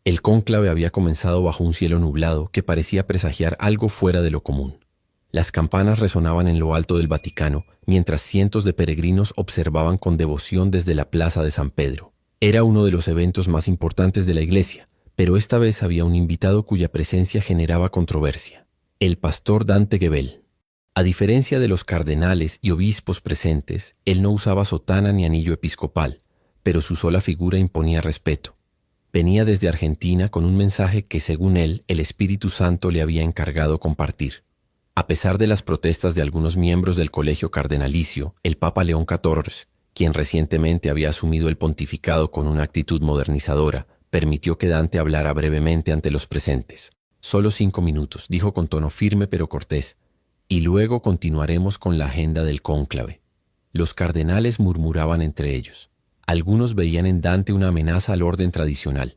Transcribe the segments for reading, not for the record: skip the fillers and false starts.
El cónclave había comenzado bajo un cielo nublado que parecía presagiar algo fuera de lo común. Las campanas resonaban en lo alto del Vaticano, mientras cientos de peregrinos observaban con devoción desde la plaza de San Pedro. Era uno de los eventos más importantes de la iglesia, pero esta vez había un invitado cuya presencia generaba controversia: el pastor Dante Gebel. A diferencia de los cardenales y obispos presentes, él no usaba sotana ni anillo episcopal, pero su sola figura imponía respeto. Venía desde Argentina con un mensaje que, según él, el Espíritu Santo le había encargado compartir. A pesar de las protestas de algunos miembros del colegio cardenalicio, el Papa León XIV, quien recientemente había asumido el pontificado con una actitud modernizadora, permitió que Dante hablara brevemente ante los presentes. «Solo 5 minutos», dijo con tono firme pero cortés, «y luego continuaremos con la agenda del cónclave». Los cardenales murmuraban entre ellos. Algunos veían en Dante una amenaza al orden tradicional.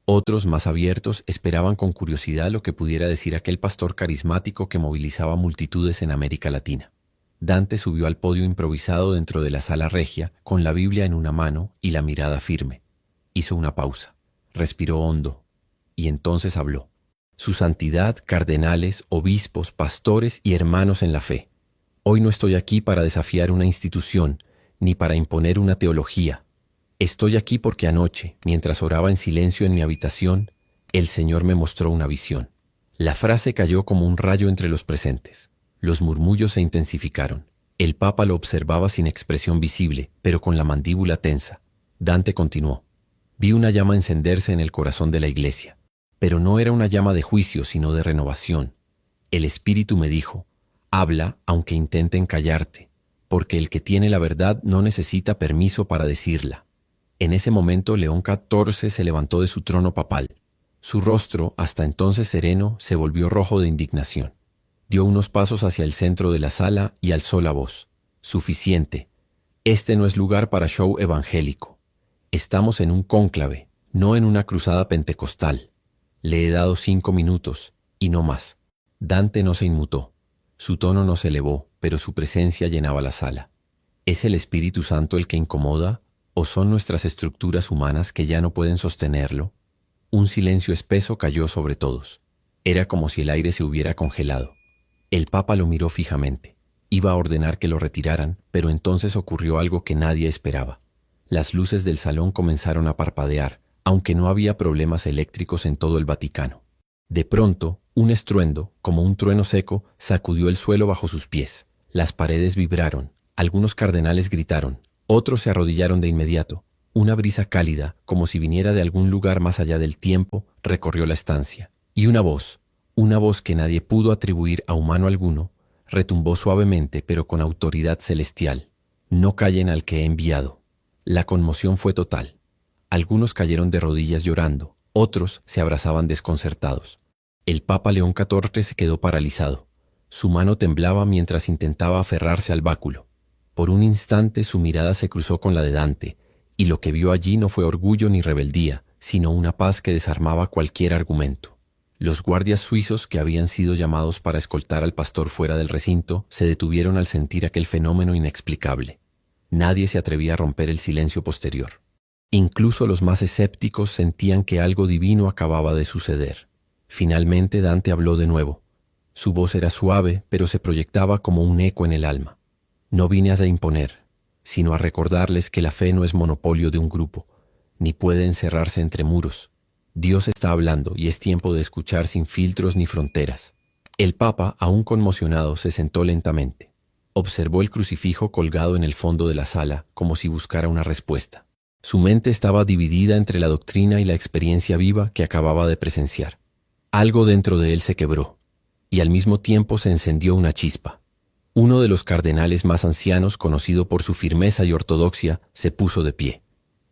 Otros, más abiertos, esperaban con curiosidad lo que pudiera decir aquel pastor carismático que movilizaba multitudes en América Latina. Dante subió al podio improvisado dentro de la sala regia, con la Biblia en una mano y la mirada firme. Hizo una pausa, respiró hondo, y entonces habló. «Su santidad, cardenales, obispos, pastores y hermanos en la fe. Hoy no estoy aquí para desafiar una institución, ni para imponer una teología. Estoy aquí porque anoche, mientras oraba en silencio en mi habitación, el Señor me mostró una visión». La frase cayó como un rayo entre los presentes. Los murmullos se intensificaron. El Papa lo observaba sin expresión visible, pero con la mandíbula tensa. Dante continuó. «Vi una llama encenderse en el corazón de la iglesia. Pero no era una llama de juicio, sino de renovación. El Espíritu me dijo, habla aunque intenten callarte, porque el que tiene la verdad no necesita permiso para decirla». En ese momento León XIV se levantó de su trono papal. Su rostro, hasta entonces sereno, se volvió rojo de indignación. Dio unos pasos hacia el centro de la sala y alzó la voz. «Suficiente. Este no es lugar para show evangélico. Estamos en un cónclave, no en una cruzada pentecostal. Le he dado 5 minutos, y no más». Dante no se inmutó. Su tono no se elevó, pero su presencia llenaba la sala. ¿Es el Espíritu Santo el que incomoda, o son nuestras estructuras humanas que ya no pueden sostenerlo? Un silencio espeso cayó sobre todos. Era como si el aire se hubiera congelado. El Papa lo miró fijamente. Iba a ordenar que lo retiraran, pero entonces ocurrió algo que nadie esperaba. Las luces del salón comenzaron a parpadear, aunque no había problemas eléctricos en todo el Vaticano. De pronto, un estruendo, como un trueno seco, sacudió el suelo bajo sus pies. Las paredes vibraron. Algunos cardenales gritaron. Otros se arrodillaron de inmediato. Una brisa cálida, como si viniera de algún lugar más allá del tiempo, recorrió la estancia. Y una voz que nadie pudo atribuir a humano alguno, retumbó suavemente pero con autoridad celestial. «No callen al que he enviado». La conmoción fue total. Algunos cayeron de rodillas llorando, otros se abrazaban desconcertados. El Papa León XIV se quedó paralizado. Su mano temblaba mientras intentaba aferrarse al báculo. Por un instante su mirada se cruzó con la de Dante, y lo que vio allí no fue orgullo ni rebeldía, sino una paz que desarmaba cualquier argumento. Los guardias suizos que habían sido llamados para escoltar al pastor fuera del recinto se detuvieron al sentir aquel fenómeno inexplicable. Nadie se atrevía a romper el silencio posterior. Incluso los más escépticos sentían que algo divino acababa de suceder. Finalmente Dante habló de nuevo. Su voz era suave, pero se proyectaba como un eco en el alma. «No vine a imponer, sino a recordarles que la fe no es monopolio de un grupo, ni puede encerrarse entre muros. Dios está hablando y es tiempo de escuchar sin filtros ni fronteras». El Papa, aún conmocionado, se sentó lentamente. Observó el crucifijo colgado en el fondo de la sala, como si buscara una respuesta. Su mente estaba dividida entre la doctrina y la experiencia viva que acababa de presenciar. Algo dentro de él se quebró, y al mismo tiempo se encendió una chispa. Uno de los cardenales más ancianos, conocido por su firmeza y ortodoxia, se puso de pie.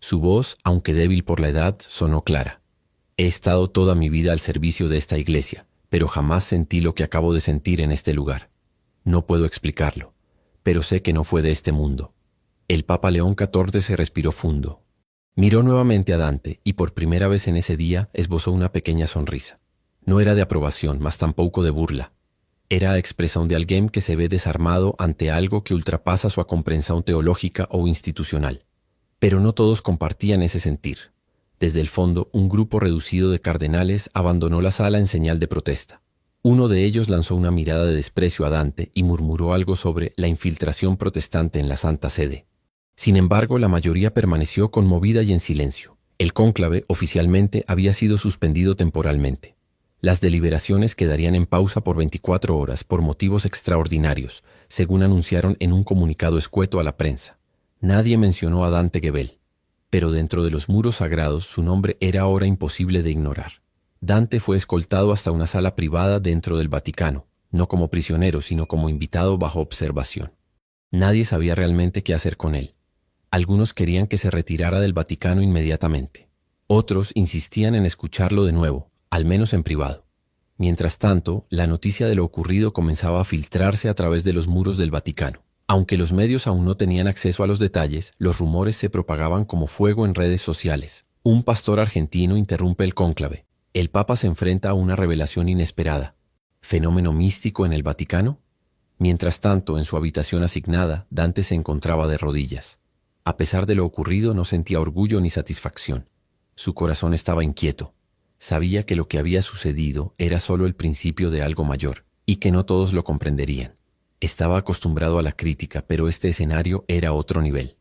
Su voz, aunque débil por la edad, sonó clara. «He estado toda mi vida al servicio de esta iglesia, pero jamás sentí lo que acabo de sentir en este lugar. No puedo explicarlo, pero sé que no fue de este mundo». El Papa León XIV se respiró fundo. Miró nuevamente a Dante y por primera vez en ese día esbozó una pequeña sonrisa. No era de aprobación, mas tampoco de burla. Era expresión de alguien que se ve desarmado ante algo que ultrapasa su comprensión teológica o institucional. Pero no todos compartían ese sentir. Desde el fondo, un grupo reducido de cardenales abandonó la sala en señal de protesta. Uno de ellos lanzó una mirada de desprecio a Dante y murmuró algo sobre la infiltración protestante en la Santa Sede. Sin embargo, la mayoría permaneció conmovida y en silencio. El cónclave oficialmente había sido suspendido temporalmente. Las deliberaciones quedarían en pausa por 24 horas por motivos extraordinarios, según anunciaron en un comunicado escueto a la prensa. Nadie mencionó a Dante Gebel, pero dentro de los muros sagrados su nombre era ahora imposible de ignorar. Dante fue escoltado hasta una sala privada dentro del Vaticano, no como prisionero, sino como invitado bajo observación. Nadie sabía realmente qué hacer con él. Algunos querían que se retirara del Vaticano inmediatamente. Otros insistían en escucharlo de nuevo, al menos en privado. Mientras tanto, la noticia de lo ocurrido comenzaba a filtrarse a través de los muros del Vaticano. Aunque los medios aún no tenían acceso a los detalles, los rumores se propagaban como fuego en redes sociales. Un pastor argentino interrumpe el cónclave. El Papa se enfrenta a una revelación inesperada. ¿Fenómeno místico en el Vaticano? Mientras tanto, en su habitación asignada, Dante se encontraba de rodillas. A pesar de lo ocurrido, no sentía orgullo ni satisfacción. Su corazón estaba inquieto. Sabía que lo que había sucedido era solo el principio de algo mayor, y que no todos lo comprenderían. Estaba acostumbrado a la crítica, pero este escenario era otro nivel.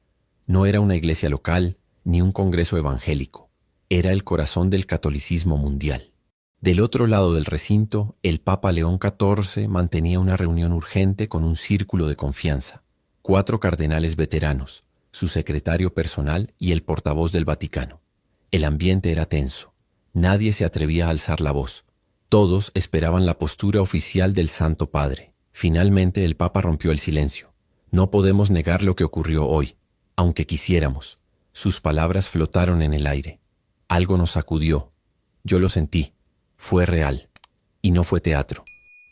No era una iglesia local, ni un congreso evangélico. Era el corazón del catolicismo mundial. Del otro lado del recinto, el Papa León XIV mantenía una reunión urgente con un círculo de confianza. 4 cardenales veteranos, su secretario personal y el portavoz del Vaticano. El ambiente era tenso. Nadie se atrevía a alzar la voz. Todos esperaban la postura oficial del Santo Padre. Finalmente el Papa rompió el silencio. No podemos negar lo que ocurrió hoy, aunque quisiéramos. Sus palabras flotaron en el aire. Algo nos sacudió. Yo lo sentí. Fue real. Y no fue teatro.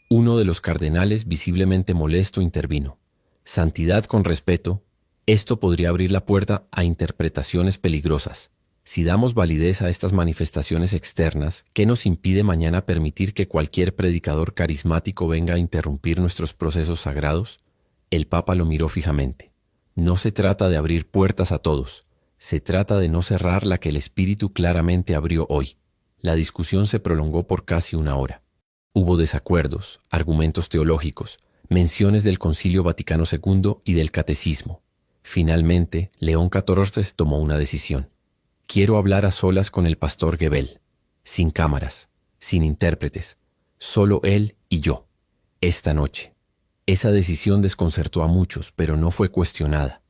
Uno de los cardenales, visiblemente molesto, intervino. Santidad con respeto. Esto podría abrir la puerta a interpretaciones peligrosas. Si damos validez a estas manifestaciones externas, ¿qué nos impide mañana permitir que cualquier predicador carismático venga a interrumpir nuestros procesos sagrados? El Papa lo miró fijamente. No se trata de abrir puertas a todos. Se trata de no cerrar la que el Espíritu claramente abrió hoy. La discusión se prolongó por casi una hora. Hubo desacuerdos, argumentos teológicos, menciones del Concilio Vaticano II y del Catecismo. Finalmente, León XIV tomó una decisión. Quiero hablar a solas con el pastor Gebel, sin cámaras, sin intérpretes, solo él y yo, esta noche. Esa decisión desconcertó a muchos, pero no fue cuestionada.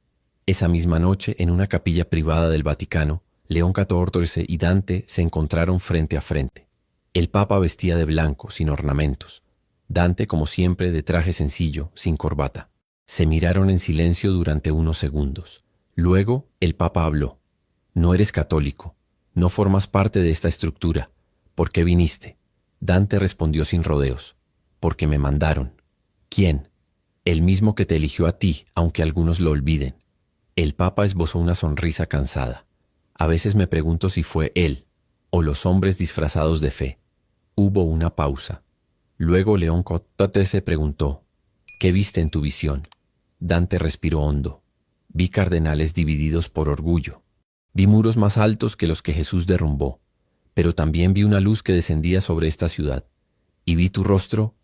Esa misma noche, en una capilla privada del Vaticano, León XIV y Dante se encontraron frente a frente. El Papa vestía de blanco, sin ornamentos. Dante, como siempre, de traje sencillo, sin corbata. Se miraron en silencio durante unos segundos. Luego, el Papa habló. No eres católico. No formas parte de esta estructura. ¿Por qué viniste? Dante respondió sin rodeos. Porque me mandaron. ¿Quién? El mismo que te eligió a ti, aunque algunos lo olviden. El Papa esbozó una sonrisa cansada. A veces me pregunto si fue él, o los hombres disfrazados de fe. Hubo una pausa. Luego León XIV se preguntó, ¿qué viste en tu visión? Dante respiró hondo. Vi cardenales divididos por orgullo. Vi muros más altos que los que Jesús derrumbó, pero también vi una luz que descendía sobre esta ciudad, y vi tu rostro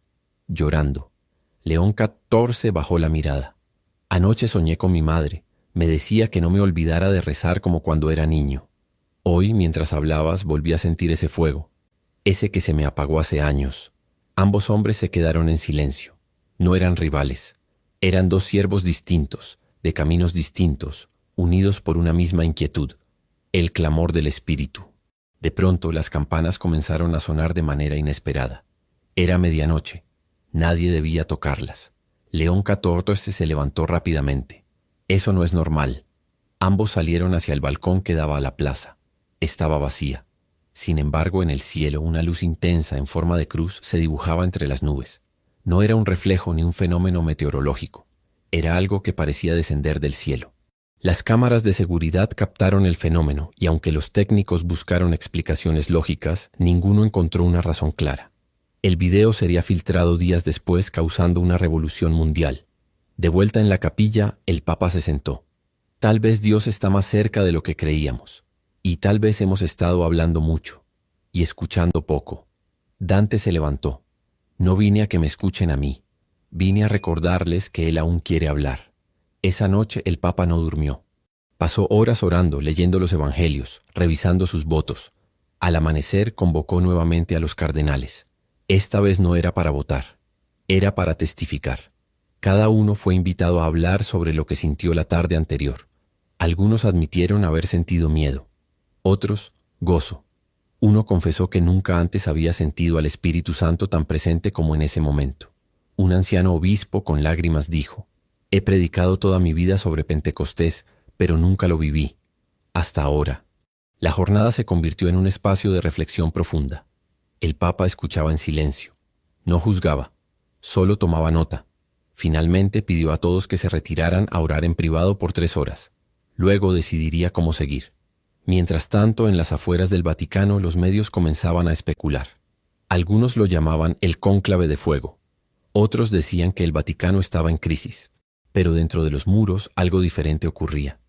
llorando. León XIV bajó la mirada. Anoche soñé con mi madre. Me decía que no me olvidara de rezar como cuando era niño. Hoy, mientras hablabas, volví a sentir ese fuego, ese que se me apagó hace años. Ambos hombres se quedaron en silencio. No eran rivales. Eran 2 siervos distintos, de caminos distintos, unidos por una misma inquietud, el clamor del Espíritu. De pronto las campanas comenzaron a sonar de manera inesperada. Era medianoche. Nadie debía tocarlas. León XIV se levantó rápidamente. Eso no es normal. Ambos salieron hacia el balcón que daba a la plaza. Estaba vacía. Sin embargo, en el cielo una luz intensa en forma de cruz se dibujaba entre las nubes. No era un reflejo ni un fenómeno meteorológico. Era algo que parecía descender del cielo. Las cámaras de seguridad captaron el fenómeno y aunque los técnicos buscaron explicaciones lógicas, ninguno encontró una razón clara. El video sería filtrado días después, causando una revolución mundial. De vuelta en la capilla, el Papa se sentó. Tal vez Dios está más cerca de lo que creíamos. Y tal vez hemos estado hablando mucho y escuchando poco. Dante se levantó. No vine a que me escuchen a mí. Vine a recordarles que él aún quiere hablar. Esa noche el Papa no durmió. Pasó horas orando, leyendo los evangelios, revisando sus votos. Al amanecer convocó nuevamente a los cardenales. Esta vez no era para votar, era para testificar. Cada uno fue invitado a hablar sobre lo que sintió la tarde anterior. Algunos admitieron haber sentido miedo, otros gozo. Uno confesó que nunca antes había sentido al Espíritu Santo tan presente como en ese momento. Un anciano obispo con lágrimas dijo: «He predicado toda mi vida sobre Pentecostés, pero nunca lo viví. Hasta ahora». La jornada se convirtió en un espacio de reflexión profunda. El Papa escuchaba en silencio. No juzgaba, solo tomaba nota. Finalmente pidió a todos que se retiraran a orar en privado por 3 horas. Luego decidiría cómo seguir. Mientras tanto, en las afueras del Vaticano, los medios comenzaban a especular. Algunos lo llamaban el cónclave de fuego. Otros decían que el Vaticano estaba en crisis. Pero dentro de los muros algo diferente ocurría.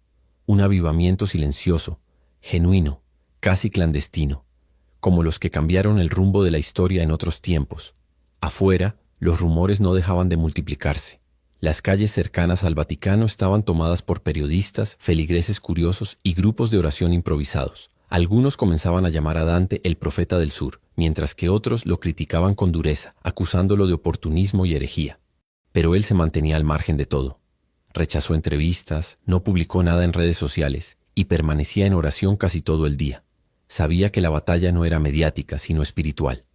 Un avivamiento silencioso, genuino, casi clandestino, como los que cambiaron el rumbo de la historia en otros tiempos. Afuera, los rumores no dejaban de multiplicarse. Las calles cercanas al Vaticano estaban tomadas por periodistas, feligreses curiosos y grupos de oración improvisados. Algunos comenzaban a llamar a Dante el profeta del sur, mientras que otros lo criticaban con dureza, acusándolo de oportunismo y herejía. Pero él se mantenía al margen de todo. Rechazó entrevistas, no publicó nada en redes sociales y permanecía en oración casi todo el día. Sabía que la batalla no era mediática, sino espiritual.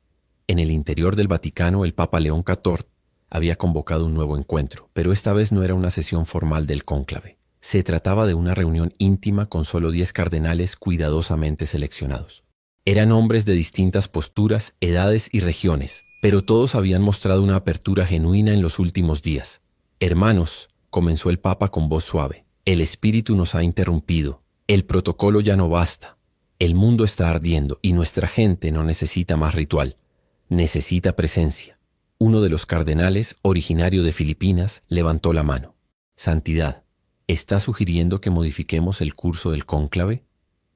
En el interior del Vaticano, el Papa León XIV había convocado un nuevo encuentro, pero esta vez no era una sesión formal del cónclave. Se trataba de una reunión íntima con solo 10 cardenales cuidadosamente seleccionados. Eran hombres de distintas posturas, edades y regiones, pero todos habían mostrado una apertura genuina en los últimos días. «Hermanos», comenzó el Papa con voz suave, «el Espíritu nos ha interrumpido. El protocolo ya no basta. El mundo está ardiendo y nuestra gente no necesita más ritual. Necesita presencia». Uno de los cardenales, originario de Filipinas, levantó la mano. «Santidad, ¿está sugiriendo que modifiquemos el curso del cónclave?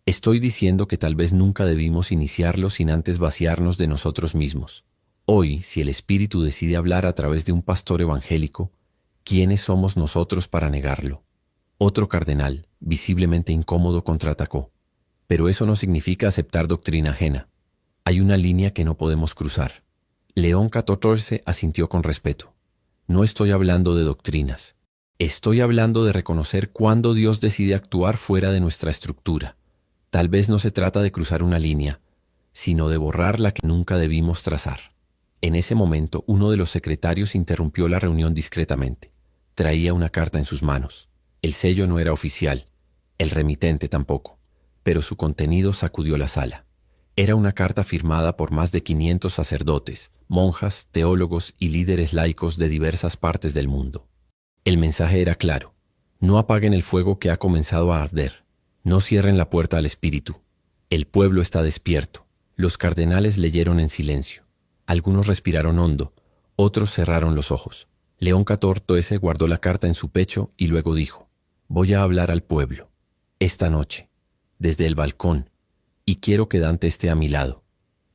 Estoy diciendo que tal vez nunca debimos iniciarlo sin antes vaciarnos de nosotros mismos. Hoy, si el Espíritu decide hablar a través de un pastor evangélico, ¿quiénes somos nosotros para negarlo?». Otro cardenal, visiblemente incómodo, contraatacó. «Pero eso no significa aceptar doctrina ajena. Hay una línea que no podemos cruzar». León XIV asintió con respeto. «No estoy hablando de doctrinas. Estoy hablando de reconocer cuándo Dios decide actuar fuera de nuestra estructura. Tal vez no se trata de cruzar una línea, sino de borrar la que nunca debimos trazar». En ese momento, uno de los secretarios interrumpió la reunión discretamente. Traía una carta en sus manos. El sello no era oficial, el remitente tampoco, pero su contenido sacudió la sala. Era una carta firmada por más de 500 sacerdotes, monjas, teólogos y líderes laicos de diversas partes del mundo. El mensaje era claro: no apaguen el fuego que ha comenzado a arder, no cierren la puerta al Espíritu. El pueblo está despierto. Los cardenales leyeron en silencio. Algunos respiraron hondo, otros cerraron los ojos. León XIV guardó la carta en su pecho y luego dijo: «Voy a hablar al pueblo, esta noche, desde el balcón, y quiero que Dante esté a mi lado».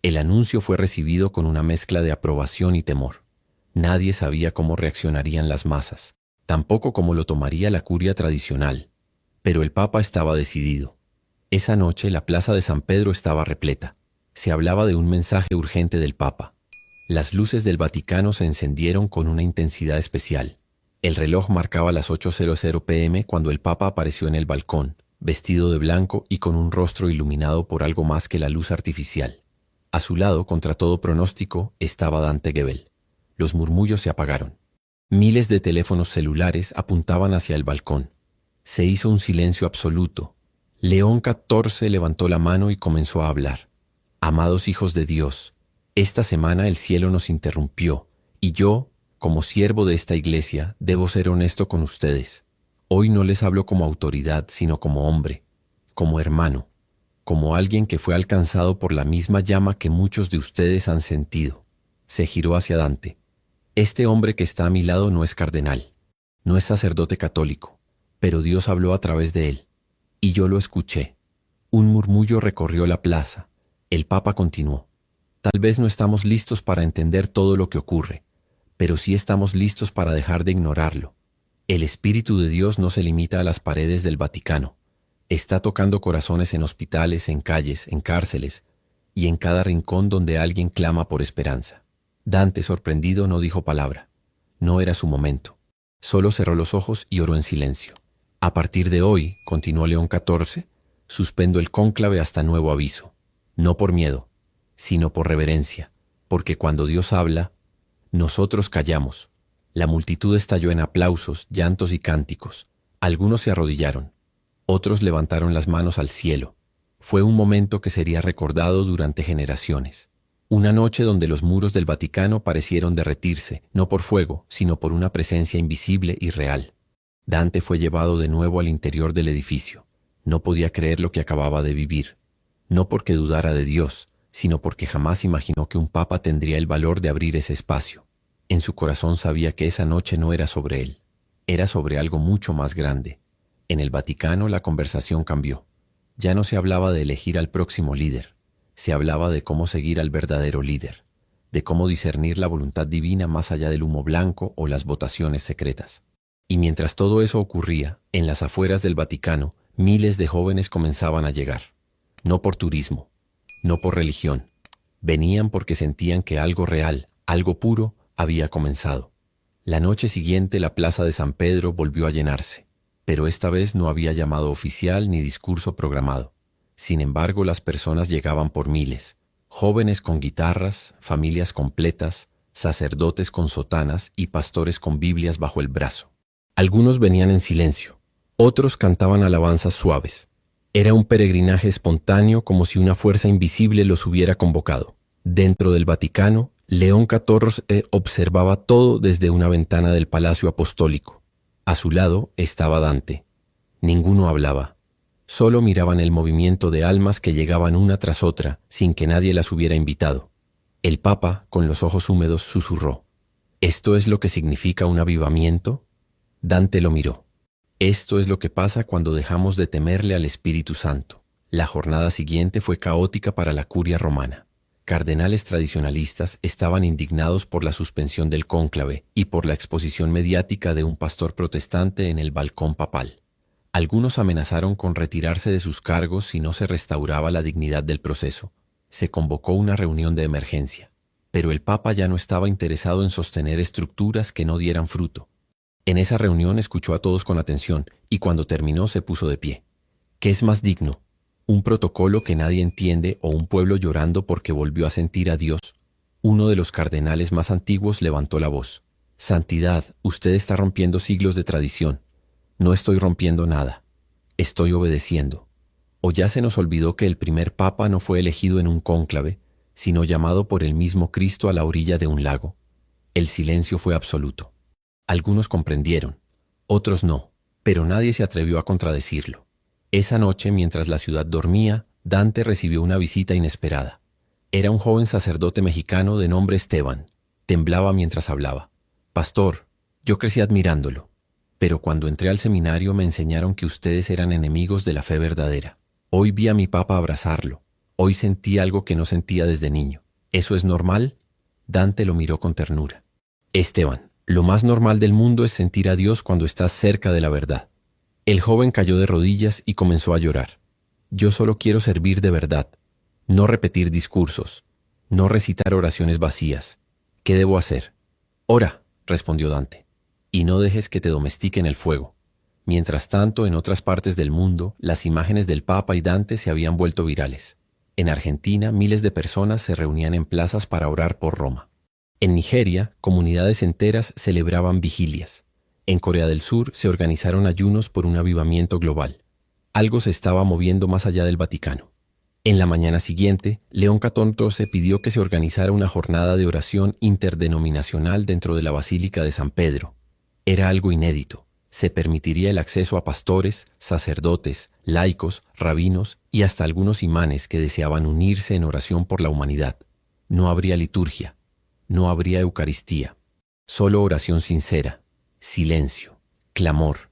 El anuncio fue recibido con una mezcla de aprobación y temor. Nadie sabía cómo reaccionarían las masas, tampoco cómo lo tomaría la curia tradicional. Pero el Papa estaba decidido. Esa noche la plaza de San Pedro estaba repleta. Se hablaba de un mensaje urgente del Papa. Las luces del Vaticano se encendieron con una intensidad especial. El reloj marcaba las 8:00 p.m. cuando el Papa apareció en el balcón, vestido de blanco y con un rostro iluminado por algo más que la luz artificial. A su lado, contra todo pronóstico, estaba Dante Gebel. Los murmullos se apagaron. Miles de teléfonos celulares apuntaban hacia el balcón. Se hizo un silencio absoluto. León XIV levantó la mano y comenzó a hablar. «Amados hijos de Dios, esta semana el cielo nos interrumpió, y yo, como siervo de esta iglesia, debo ser honesto con ustedes. Hoy no les hablo como autoridad, sino como hombre, como hermano, como alguien que fue alcanzado por la misma llama que muchos de ustedes han sentido». Se giró hacia Dante. «Este hombre que está a mi lado no es cardenal, no es sacerdote católico, pero Dios habló a través de él, y yo lo escuché. Un murmullo recorrió la plaza. El Papa continuó. Tal vez no estamos listos para entender todo lo que ocurre, pero sí estamos listos para dejar de ignorarlo. El Espíritu de Dios no se limita a las paredes del Vaticano. Está tocando corazones en hospitales, en calles, en cárceles y en cada rincón donde alguien clama por esperanza. Dante, sorprendido, no dijo palabra. No era su momento. Solo cerró los ojos y oró en silencio. A partir de hoy, continuó León XIV, suspendo el cónclave hasta nuevo aviso. No por miedo, sino por reverencia, porque cuando Dios habla, nosotros callamos. La multitud estalló en aplausos, llantos y cánticos. Algunos se arrodillaron, otros levantaron las manos al cielo. Fue un momento que sería recordado durante generaciones. Una noche donde los muros del Vaticano parecieron derretirse, no por fuego, sino por una presencia invisible y real. Dante fue llevado de nuevo al interior del edificio. No podía creer lo que acababa de vivir. No porque dudara de Dios, sino porque jamás imaginó que un papa tendría el valor de abrir ese espacio. En su corazón sabía que esa noche no era sobre él, era sobre algo mucho más grande. En el Vaticano la conversación cambió. Ya no se hablaba de elegir al próximo líder, se hablaba de cómo seguir al verdadero líder, de cómo discernir la voluntad divina más allá del humo blanco o las votaciones secretas. Y mientras todo eso ocurría, en las afueras del Vaticano, miles de jóvenes comenzaban a llegar. No por turismo, no por religión. Venían porque sentían que algo real, algo puro, había comenzado. La noche siguiente la plaza de San Pedro volvió a llenarse, pero esta vez no había llamado oficial ni discurso programado. Sin embargo, las personas llegaban por miles, jóvenes con guitarras, familias completas, sacerdotes con sotanas y pastores con Biblias bajo el brazo. Algunos venían en silencio, otros cantaban alabanzas suaves. Era un peregrinaje espontáneo como si una fuerza invisible los hubiera convocado. Dentro del Vaticano, León XIV observaba todo desde una ventana del Palacio Apostólico. A su lado estaba Dante. Ninguno hablaba. Solo miraban el movimiento de almas que llegaban una tras otra, sin que nadie las hubiera invitado. El Papa, con los ojos húmedos, susurró. ¿Esto es lo que significa un avivamiento? Dante lo miró. Esto es lo que pasa cuando dejamos de temerle al Espíritu Santo. La jornada siguiente fue caótica para la curia romana. Cardenales tradicionalistas estaban indignados por la suspensión del cónclave y por la exposición mediática de un pastor protestante en el balcón papal. Algunos amenazaron con retirarse de sus cargos si no se restauraba la dignidad del proceso. Se convocó una reunión de emergencia, pero el Papa ya no estaba interesado en sostener estructuras que no dieran fruto. En esa reunión escuchó a todos con atención y cuando terminó se puso de pie. ¿Qué es más digno? ¿Un protocolo que nadie entiende o un pueblo llorando porque volvió a sentir a Dios? Uno de los cardenales más antiguos levantó la voz. Santidad, usted está rompiendo siglos de tradición. No estoy rompiendo nada. Estoy obedeciendo. ¿O ya se nos olvidó que el primer papa no fue elegido en un cónclave, sino llamado por el mismo Cristo a la orilla de un lago? El silencio fue absoluto. Algunos comprendieron, otros no, pero nadie se atrevió a contradecirlo. Esa noche, mientras la ciudad dormía, Dante recibió una visita inesperada. Era un joven sacerdote mexicano de nombre Esteban. Temblaba mientras hablaba. Pastor, yo crecí admirándolo, pero cuando entré al seminario me enseñaron que ustedes eran enemigos de la fe verdadera. Hoy vi a mi papa abrazarlo. Hoy sentí algo que no sentía desde niño. ¿Eso es normal? Dante lo miró con ternura. Esteban, lo más normal del mundo es sentir a Dios cuando estás cerca de la verdad. El joven cayó de rodillas y comenzó a llorar. Yo solo quiero servir de verdad, no repetir discursos, no recitar oraciones vacías. ¿Qué debo hacer? Ora, respondió Dante, y no dejes que te domestiquen el fuego. Mientras tanto, en otras partes del mundo, las imágenes del Papa y Dante se habían vuelto virales. En Argentina, miles de personas se reunían en plazas para orar por Roma. En Nigeria, comunidades enteras celebraban vigilias. En Corea del Sur se organizaron ayunos por un avivamiento global. Algo se estaba moviendo más allá del Vaticano. En la mañana siguiente, León XIV pidió que se organizara una jornada de oración interdenominacional dentro de la Basílica de San Pedro. Era algo inédito. Se permitiría el acceso a pastores, sacerdotes, laicos, rabinos y hasta algunos imanes que deseaban unirse en oración por la humanidad. No habría liturgia, no habría Eucaristía, solo oración sincera. Silencio, clamor,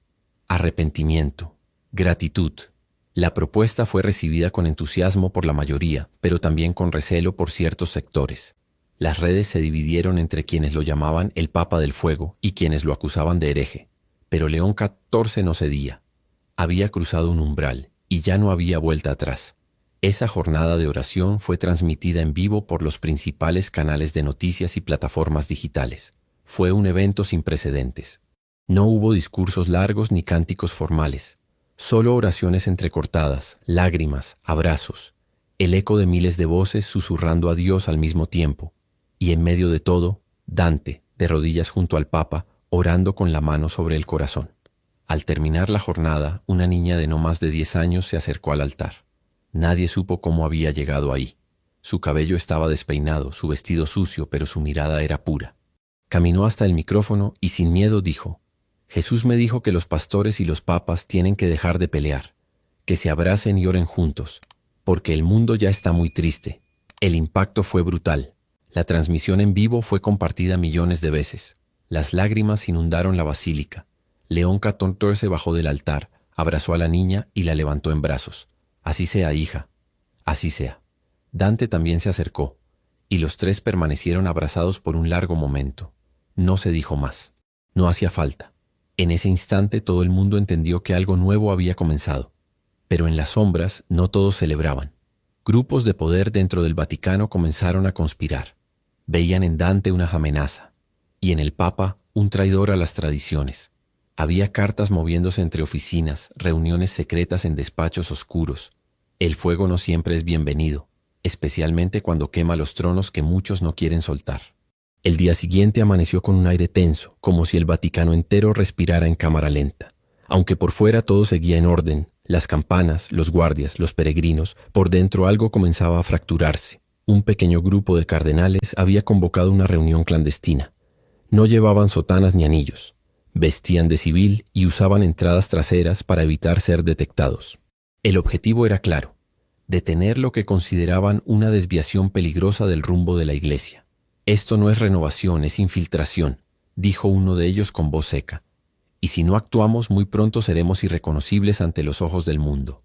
arrepentimiento, gratitud. La propuesta fue recibida con entusiasmo por la mayoría, pero también con recelo por ciertos sectores. Las redes se dividieron entre quienes lo llamaban el Papa del Fuego y quienes lo acusaban de hereje. Pero León XIV no cedía. Había cruzado un umbral y ya no había vuelta atrás. Esa jornada de oración fue transmitida en vivo por los principales canales de noticias y plataformas digitales. Fue un evento sin precedentes. No hubo discursos largos ni cánticos formales. Solo oraciones entrecortadas, lágrimas, abrazos, el eco de miles de voces susurrando a Dios al mismo tiempo. Y en medio de todo, Dante, de rodillas junto al Papa, orando con la mano sobre el corazón. Al terminar la jornada, una niña de no más de 10 años se acercó al altar. Nadie supo cómo había llegado ahí. Su cabello estaba despeinado, su vestido sucio, pero su mirada era pura. Caminó hasta el micrófono y sin miedo dijo: Jesús me dijo que los pastores y los papas tienen que dejar de pelear, que se abracen y oren juntos, porque el mundo ya está muy triste. El impacto fue brutal. La transmisión en vivo fue compartida millones de veces. Las lágrimas inundaron la basílica. León XIV bajó del altar, abrazó a la niña y la levantó en brazos. Así sea, hija. Así sea. Dante también se acercó, y los tres permanecieron abrazados por un largo momento. No se dijo más. No hacía falta. En ese instante todo el mundo entendió que algo nuevo había comenzado. Pero en las sombras no todos celebraban. Grupos de poder dentro del Vaticano comenzaron a conspirar. Veían en Dante una amenaza, y en el Papa un traidor a las tradiciones. Había cartas moviéndose entre oficinas, reuniones secretas en despachos oscuros. El fuego no siempre es bienvenido, especialmente cuando quema los tronos que muchos no quieren soltar. El día siguiente amaneció con un aire tenso, como si el Vaticano entero respirara en cámara lenta. Aunque por fuera todo seguía en orden, las campanas, los guardias, los peregrinos, por dentro algo comenzaba a fracturarse. Un pequeño grupo de cardenales había convocado una reunión clandestina. No llevaban sotanas ni anillos. Vestían de civil y usaban entradas traseras para evitar ser detectados. El objetivo era claro: detener lo que consideraban una desviación peligrosa del rumbo de la Iglesia. Esto no es renovación, es infiltración, dijo uno de ellos con voz seca. Y si no actuamos, muy pronto seremos irreconocibles ante los ojos del mundo.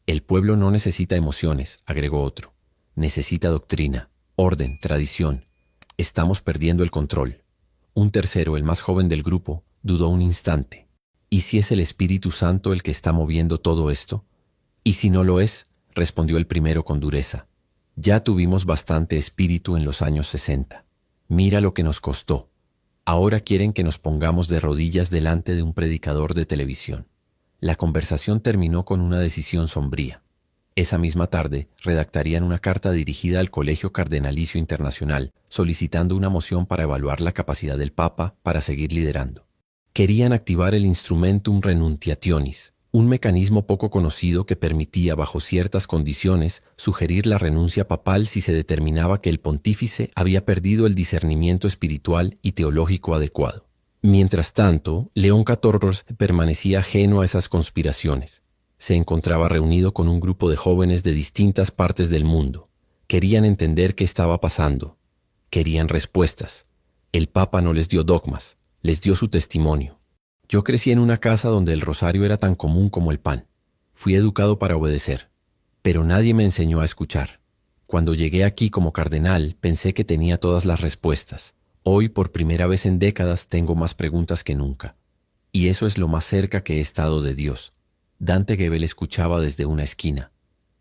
El pueblo no necesita emociones, agregó otro. Necesita doctrina, orden, tradición. Estamos perdiendo el control. Un tercero, el más joven del grupo, dudó un instante. ¿Y si es el Espíritu Santo el que está moviendo todo esto? ¿Y si no lo es?, respondió el primero con dureza. Ya tuvimos bastante espíritu en los años 60. Mira lo que nos costó. Ahora quieren que nos pongamos de rodillas delante de un predicador de televisión. La conversación terminó con una decisión sombría. Esa misma tarde redactarían una carta dirigida al Colegio Cardenalicio Internacional, solicitando una moción para evaluar la capacidad del Papa para seguir liderando. Querían activar el Instrumentum Renuntiationis, un mecanismo poco conocido que permitía, bajo ciertas condiciones, sugerir la renuncia papal si se determinaba que el pontífice había perdido el discernimiento espiritual y teológico adecuado. Mientras tanto, León XIV permanecía ajeno a esas conspiraciones. Se encontraba reunido con un grupo de jóvenes de distintas partes del mundo. Querían entender qué estaba pasando. Querían respuestas. El Papa no les dio dogmas, les dio su testimonio. Yo crecí en una casa donde el rosario era tan común como el pan. Fui educado para obedecer, pero nadie me enseñó a escuchar. Cuando llegué aquí como cardenal, pensé que tenía todas las respuestas. Hoy, por primera vez en décadas, tengo más preguntas que nunca. Y eso es lo más cerca que he estado de Dios. Dante Gebel escuchaba desde una esquina.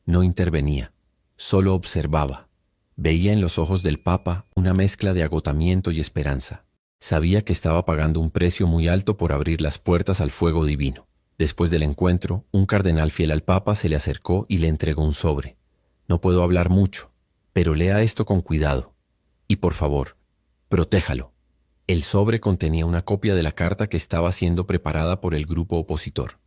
No intervenía, solo observaba. Veía en los ojos del Papa una mezcla de agotamiento y esperanza. Sabía que estaba pagando un precio muy alto por abrir las puertas al fuego divino. Después del encuentro, un cardenal fiel al Papa se le acercó y le entregó un sobre. No puedo hablar mucho, pero lea esto con cuidado. Y por favor, protéjalo. El sobre contenía una copia de la carta que estaba siendo preparada por el grupo opositor.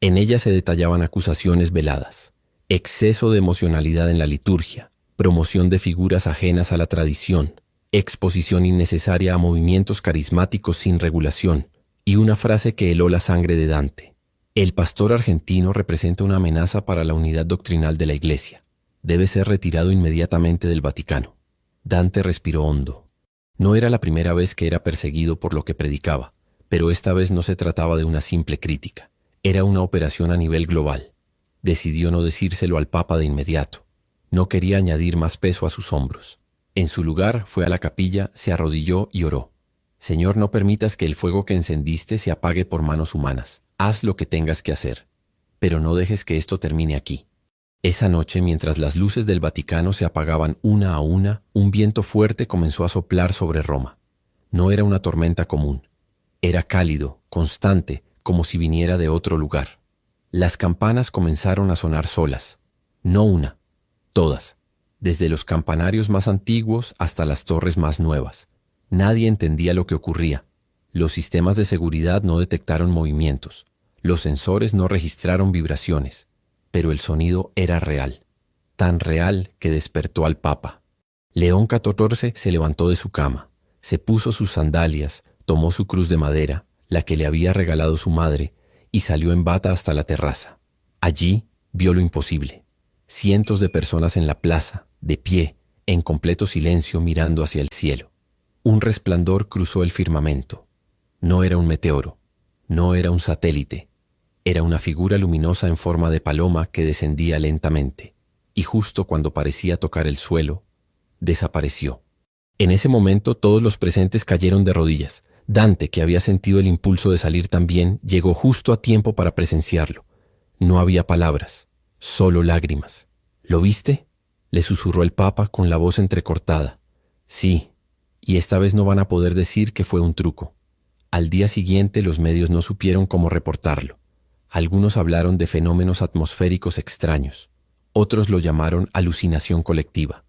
En ella se detallaban acusaciones veladas, exceso de emocionalidad en la liturgia, promoción de figuras ajenas a la tradición, exposición innecesaria a movimientos carismáticos sin regulación, y una frase que heló la sangre de Dante. El pastor argentino representa una amenaza para la unidad doctrinal de la Iglesia. Debe ser retirado inmediatamente del Vaticano. Dante respiró hondo. No era la primera vez que era perseguido por lo que predicaba, pero esta vez no se trataba de una simple crítica. Era una operación a nivel global. Decidió no decírselo al Papa de inmediato. No quería añadir más peso a sus hombros. En su lugar fue a la capilla, se arrodilló y oró. Señor, no permitas que el fuego que encendiste se apague por manos humanas. Haz lo que tengas que hacer. Pero no dejes que esto termine aquí. Esa noche, mientras las luces del Vaticano se apagaban una a una, un viento fuerte comenzó a soplar sobre Roma. No era una tormenta común. Era cálido, constante, como si viniera de otro lugar. Las campanas comenzaron a sonar solas. No una, todas. Desde los campanarios más antiguos hasta las torres más nuevas. Nadie entendía lo que ocurría. Los sistemas de seguridad no detectaron movimientos. Los sensores no registraron vibraciones. Pero el sonido era real. Tan real que despertó al Papa. León XIV se levantó de su cama. Se puso sus sandalias, tomó su cruz de madera, la que le había regalado su madre, y salió en bata hasta la terraza. Allí vio lo imposible. Cientos de personas en la plaza, de pie, en completo silencio mirando hacia el cielo. Un resplandor cruzó el firmamento. No era un meteoro, no era un satélite. Era una figura luminosa en forma de paloma que descendía lentamente, y justo cuando parecía tocar el suelo, desapareció. En ese momento todos los presentes cayeron de rodillas. Dante, que había sentido el impulso de salir también, llegó justo a tiempo para presenciarlo. No había palabras, solo lágrimas. ¿Lo viste?, le susurró el Papa con la voz entrecortada. Sí, y esta vez no van a poder decir que fue un truco. Al día siguiente los medios no supieron cómo reportarlo. Algunos hablaron de fenómenos atmosféricos extraños. Otros lo llamaron alucinación colectiva.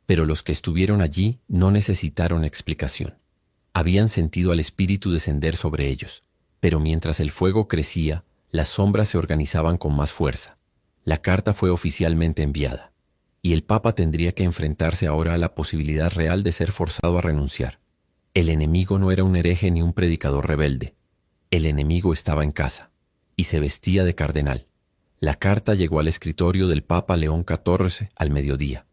Pero los que estuvieron allí no necesitaron explicación. Habían sentido al espíritu descender sobre ellos. Pero mientras el fuego crecía, las sombras se organizaban con más fuerza. La carta fue oficialmente enviada. Y el Papa tendría que enfrentarse ahora a la posibilidad real de ser forzado a renunciar. El enemigo no era un hereje ni un predicador rebelde. El enemigo estaba en casa, y se vestía de cardenal. La carta llegó al escritorio del Papa León XIV al mediodía.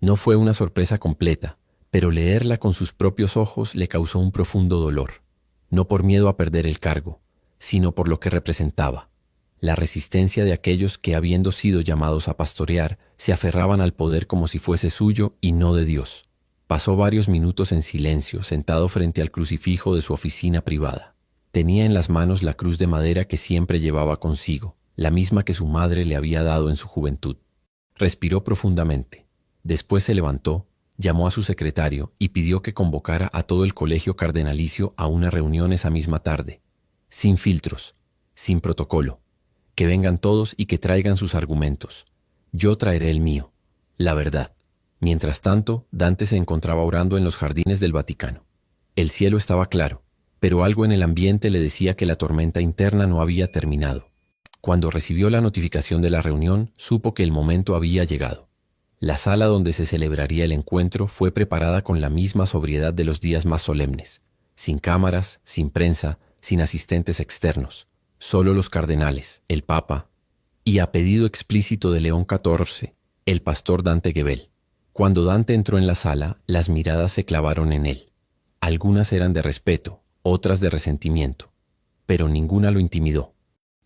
No fue una sorpresa completa, pero leerla con sus propios ojos le causó un profundo dolor. No por miedo a perder el cargo, sino por lo que representaba. La resistencia de aquellos que, habiendo sido llamados a pastorear, se aferraban al poder como si fuese suyo y no de Dios. Pasó varios minutos en silencio, sentado frente al crucifijo de su oficina privada. Tenía en las manos la cruz de madera que siempre llevaba consigo, la misma que su madre le había dado en su juventud. Respiró profundamente. Después se levantó, llamó a su secretario y pidió que convocara a todo el colegio cardenalicio a una reunión esa misma tarde. Sin filtros, sin protocolo. Que vengan todos y que traigan sus argumentos. Yo traeré el mío, la verdad. Mientras tanto, Dante se encontraba orando en los jardines del Vaticano. El cielo estaba claro, pero algo en el ambiente le decía que la tormenta interna no había terminado. Cuando recibió la notificación de la reunión, supo que el momento había llegado. La sala donde se celebraría el encuentro fue preparada con la misma sobriedad de los días más solemnes, sin cámaras, sin prensa, sin asistentes externos. Solo los cardenales, el Papa, y a pedido explícito de León XIV, el pastor Dante Gebel. Cuando Dante entró en la sala, las miradas se clavaron en él. Algunas eran de respeto, otras de resentimiento, pero ninguna lo intimidó.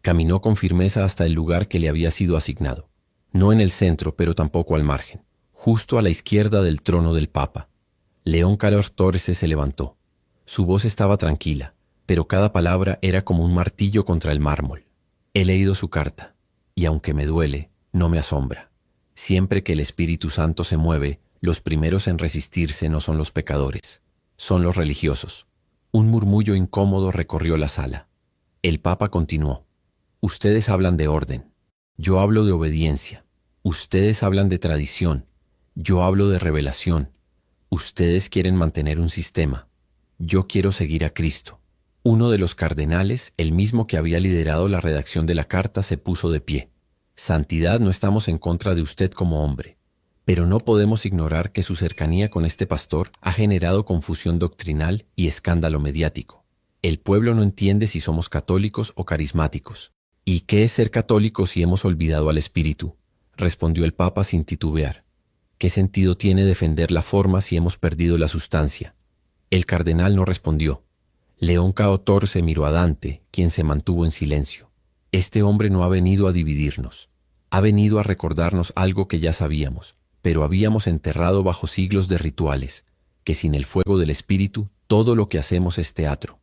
Caminó con firmeza hasta el lugar que le había sido asignado. No en el centro, pero tampoco al margen, justo a la izquierda del trono del Papa. León XIV se levantó. Su voz estaba tranquila, pero cada palabra era como un martillo contra el mármol. He leído su carta, y aunque me duele, no me asombra. Siempre que el Espíritu Santo se mueve, los primeros en resistirse no son los pecadores, son los religiosos. Un murmullo incómodo recorrió la sala. El Papa continuó. Ustedes hablan de orden, yo hablo de obediencia. Ustedes hablan de tradición, yo hablo de revelación. Ustedes quieren mantener un sistema, yo quiero seguir a Cristo. Uno de los cardenales, el mismo que había liderado la redacción de la carta, se puso de pie. Santidad, no estamos en contra de usted como hombre, pero no podemos ignorar que su cercanía con este pastor ha generado confusión doctrinal y escándalo mediático. El pueblo no entiende si somos católicos o carismáticos. ¿Y qué es ser católicos si hemos olvidado al Espíritu?, respondió el Papa sin titubear. ¿Qué sentido tiene defender la forma si hemos perdido la sustancia? El cardenal no respondió. León XIV miró a Dante, quien se mantuvo en silencio. Este hombre no ha venido a dividirnos. Ha venido a recordarnos algo que ya sabíamos, pero habíamos enterrado bajo siglos de rituales, que sin el fuego del Espíritu todo lo que hacemos es teatro.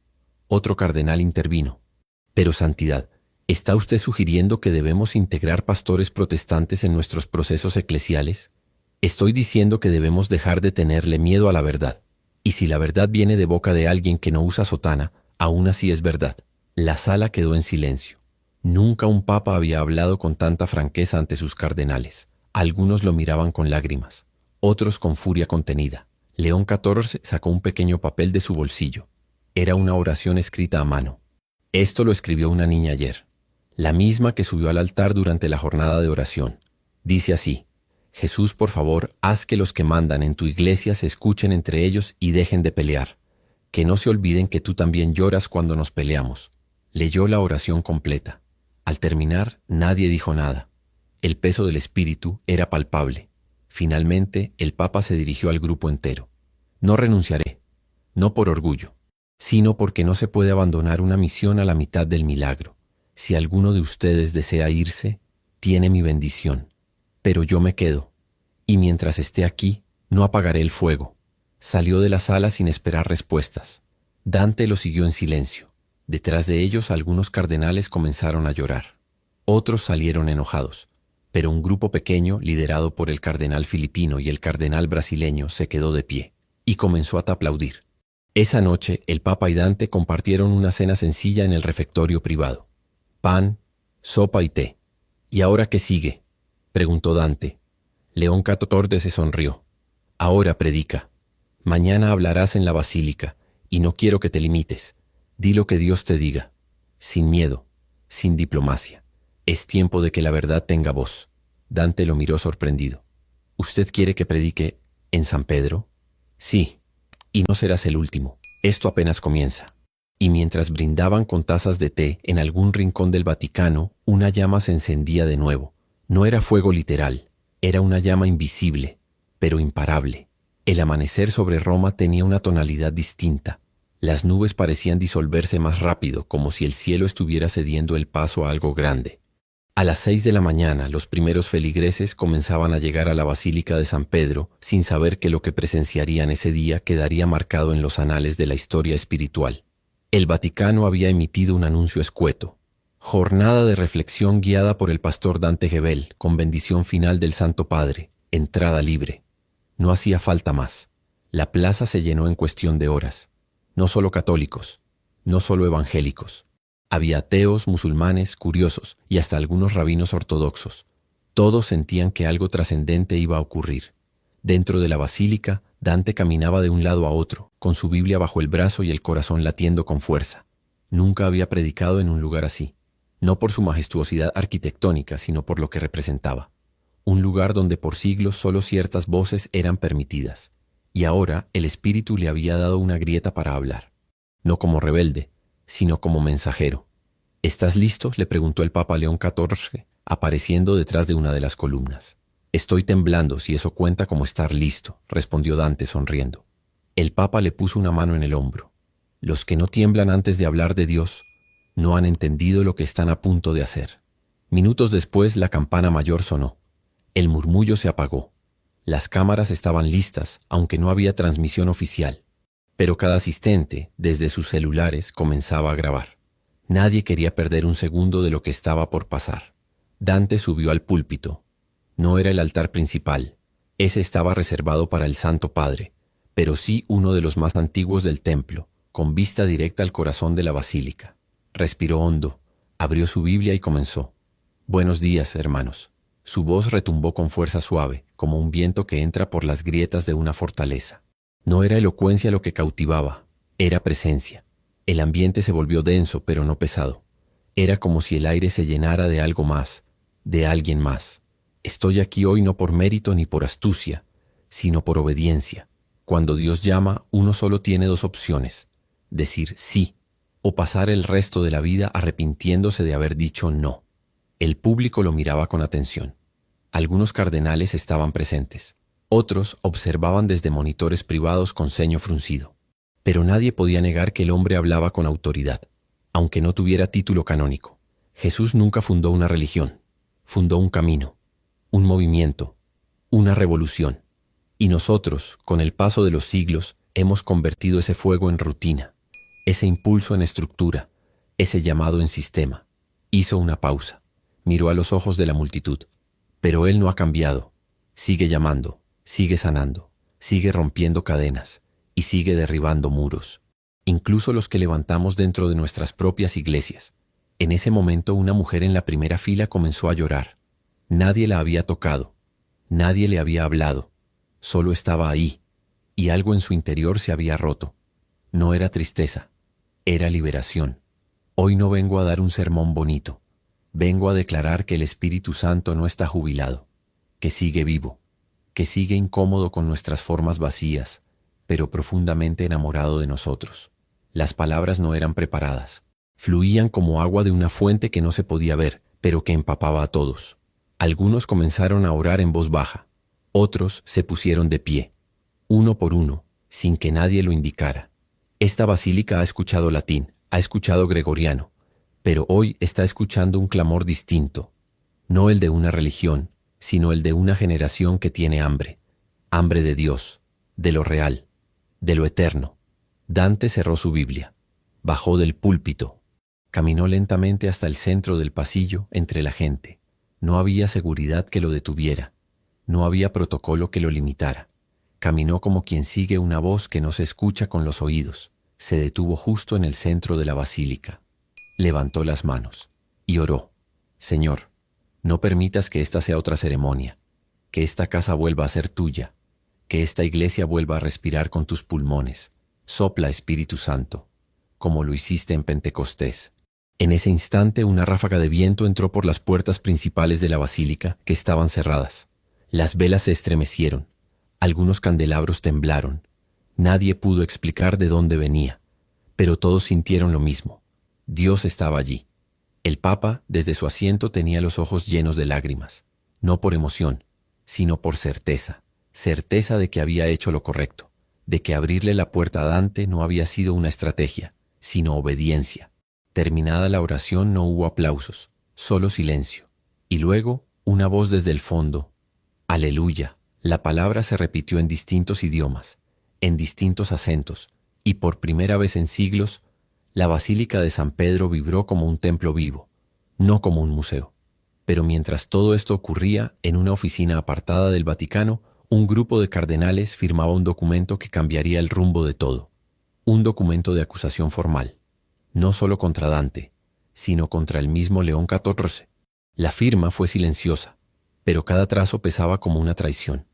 Otro cardenal intervino. Pero Santidad, ¿está usted sugiriendo que debemos integrar pastores protestantes en nuestros procesos eclesiales? Estoy diciendo que debemos dejar de tenerle miedo a la verdad. Y si la verdad viene de boca de alguien que no usa sotana, aún así es verdad. La sala quedó en silencio. Nunca un papa había hablado con tanta franqueza ante sus cardenales. Algunos lo miraban con lágrimas, otros con furia contenida. León XIV sacó un pequeño papel de su bolsillo. Era una oración escrita a mano. Esto lo escribió una niña ayer, la misma que subió al altar durante la jornada de oración. Dice así: Jesús, por favor, haz que los que mandan en tu iglesia se escuchen entre ellos y dejen de pelear. Que no se olviden que tú también lloras cuando nos peleamos. Leyó la oración completa. Al terminar, nadie dijo nada. El peso del espíritu era palpable. Finalmente, el Papa se dirigió al grupo entero. No renunciaré, no por orgullo, sino porque no se puede abandonar una misión a la mitad del milagro. Si alguno de ustedes desea irse, tiene mi bendición. Pero yo me quedo, y mientras esté aquí, no apagaré el fuego. Salió de la sala sin esperar respuestas. Dante lo siguió en silencio. Detrás de ellos algunos cardenales comenzaron a llorar. Otros salieron enojados, pero un grupo pequeño, liderado por el cardenal filipino y el cardenal brasileño, se quedó de pie y comenzó a aplaudir. Esa noche, el Papa y Dante compartieron una cena sencilla en el refectorio privado. Pan, sopa y té. ¿Y ahora qué sigue?, preguntó Dante. León XIV se sonrió. Ahora predica. Mañana hablarás en la basílica, y no quiero que te limites. Di lo que Dios te diga, sin miedo, sin diplomacia. Es tiempo de que la verdad tenga voz. Dante lo miró sorprendido. ¿Usted quiere que predique en San Pedro? Sí, y no serás el último. Esto apenas comienza. Y mientras brindaban con tazas de té en algún rincón del Vaticano, una llama se encendía de nuevo. No era fuego literal, era una llama invisible, pero imparable. El amanecer sobre Roma tenía una tonalidad distinta. Las nubes parecían disolverse más rápido, como si el cielo estuviera cediendo el paso a algo grande. A las 6 de la mañana, los primeros feligreses comenzaban a llegar a la Basílica de San Pedro, sin saber que lo que presenciarían ese día quedaría marcado en los anales de la historia espiritual. El Vaticano había emitido un anuncio escueto. Jornada de reflexión guiada por el pastor Dante Gebel, con bendición final del Santo Padre. Entrada libre. No hacía falta más. La plaza se llenó en cuestión de horas. No solo católicos, no solo evangélicos. Había ateos, musulmanes, curiosos y hasta algunos rabinos ortodoxos. Todos sentían que algo trascendente iba a ocurrir. Dentro de la basílica, Dante caminaba de un lado a otro, con su Biblia bajo el brazo y el corazón latiendo con fuerza. Nunca había predicado en un lugar así, no por su majestuosidad arquitectónica, sino por lo que representaba. Un lugar donde por siglos solo ciertas voces eran permitidas. Y ahora el Espíritu le había dado una grieta para hablar, no como rebelde, sino como mensajero. ¿Estás listo?, le preguntó el Papa León XIV, apareciendo detrás de una de las columnas. Estoy temblando, si eso cuenta como estar listo, respondió Dante sonriendo. El Papa le puso una mano en el hombro. Los que no tiemblan antes de hablar de Dios no han entendido lo que están a punto de hacer. Minutos después la campana mayor sonó. El murmullo se apagó. Las cámaras estaban listas, aunque no había transmisión oficial. Pero cada asistente, desde sus celulares, comenzaba a grabar. Nadie quería perder un segundo de lo que estaba por pasar. Dante subió al púlpito. No era el altar principal. Ese estaba reservado para el Santo Padre, pero sí uno de los más antiguos del templo, con vista directa al corazón de la basílica. Respiró hondo, abrió su Biblia y comenzó. Buenos días, hermanos. Su voz retumbó con fuerza suave, como un viento que entra por las grietas de una fortaleza. No era elocuencia lo que cautivaba, era presencia. El ambiente se volvió denso, pero no pesado. Era como si el aire se llenara de algo más, de alguien más. Estoy aquí hoy no por mérito ni por astucia, sino por obediencia. Cuando Dios llama, uno solo tiene dos opciones: decir sí, o pasar el resto de la vida arrepintiéndose de haber dicho no. El público lo miraba con atención. Algunos cardenales estaban presentes. Otros observaban desde monitores privados con ceño fruncido. Pero nadie podía negar que el hombre hablaba con autoridad, aunque no tuviera título canónico. Jesús nunca fundó una religión. fundó un camino, un movimiento, una revolución. Y nosotros, con el paso de los siglos, hemos convertido ese fuego en rutina, ese impulso en estructura, ese llamado en sistema. Hizo una pausa, miró a los ojos de la multitud. Pero él no ha cambiado. Sigue llamando, sigue sanando, sigue rompiendo cadenas y sigue derribando muros, incluso los que levantamos dentro de nuestras propias iglesias. En ese momento una mujer en la primera fila comenzó a llorar. Nadie la había tocado, nadie le había hablado, solo estaba ahí, y algo en su interior se había roto. No era tristeza, era liberación. Hoy no vengo a dar un sermón bonito, vengo a declarar que el Espíritu Santo no está jubilado, que sigue vivo, que sigue incómodo con nuestras formas vacías, pero profundamente enamorado de nosotros. Las palabras no eran preparadas, fluían como agua de una fuente que no se podía ver, pero que empapaba a todos. Algunos comenzaron a orar en voz baja, otros se pusieron de pie, uno por uno, sin que nadie lo indicara. Esta basílica ha escuchado latín, ha escuchado gregoriano, pero hoy está escuchando un clamor distinto, no el de una religión, sino el de una generación que tiene hambre, hambre de Dios, de lo real, de lo eterno. Dante cerró su Biblia, bajó del púlpito, caminó lentamente hasta el centro del pasillo entre la gente. No había seguridad que lo detuviera, no había protocolo que lo limitara. Caminó como quien sigue una voz que no se escucha con los oídos. Se detuvo justo en el centro de la basílica. Levantó las manos y oró. Señor, no permitas que esta sea otra ceremonia, que esta casa vuelva a ser tuya, que esta iglesia vuelva a respirar con tus pulmones. Sopla, Espíritu Santo, como lo hiciste en Pentecostés. En ese instante una ráfaga de viento entró por las puertas principales de la basílica, que estaban cerradas. Las velas se estremecieron, algunos candelabros temblaron. Nadie pudo explicar de dónde venía, pero todos sintieron lo mismo. Dios estaba allí. El Papa, desde su asiento, tenía los ojos llenos de lágrimas, no por emoción, sino por certeza, certeza de que había hecho lo correcto, de que abrirle la puerta a Dante no había sido una estrategia, sino obediencia. Terminada la oración no hubo aplausos, solo silencio. Y luego, una voz desde el fondo. Aleluya. La palabra se repitió en distintos idiomas, en distintos acentos, y por primera vez en siglos, la Basílica de San Pedro vibró como un templo vivo, no como un museo. Pero mientras todo esto ocurría, en una oficina apartada del Vaticano, un grupo de cardenales firmaba un documento que cambiaría el rumbo de todo. Un documento de acusación formal, no solo contra Dante, sino contra el mismo León XIV. La firma fue silenciosa, pero cada trazo pesaba como una traición.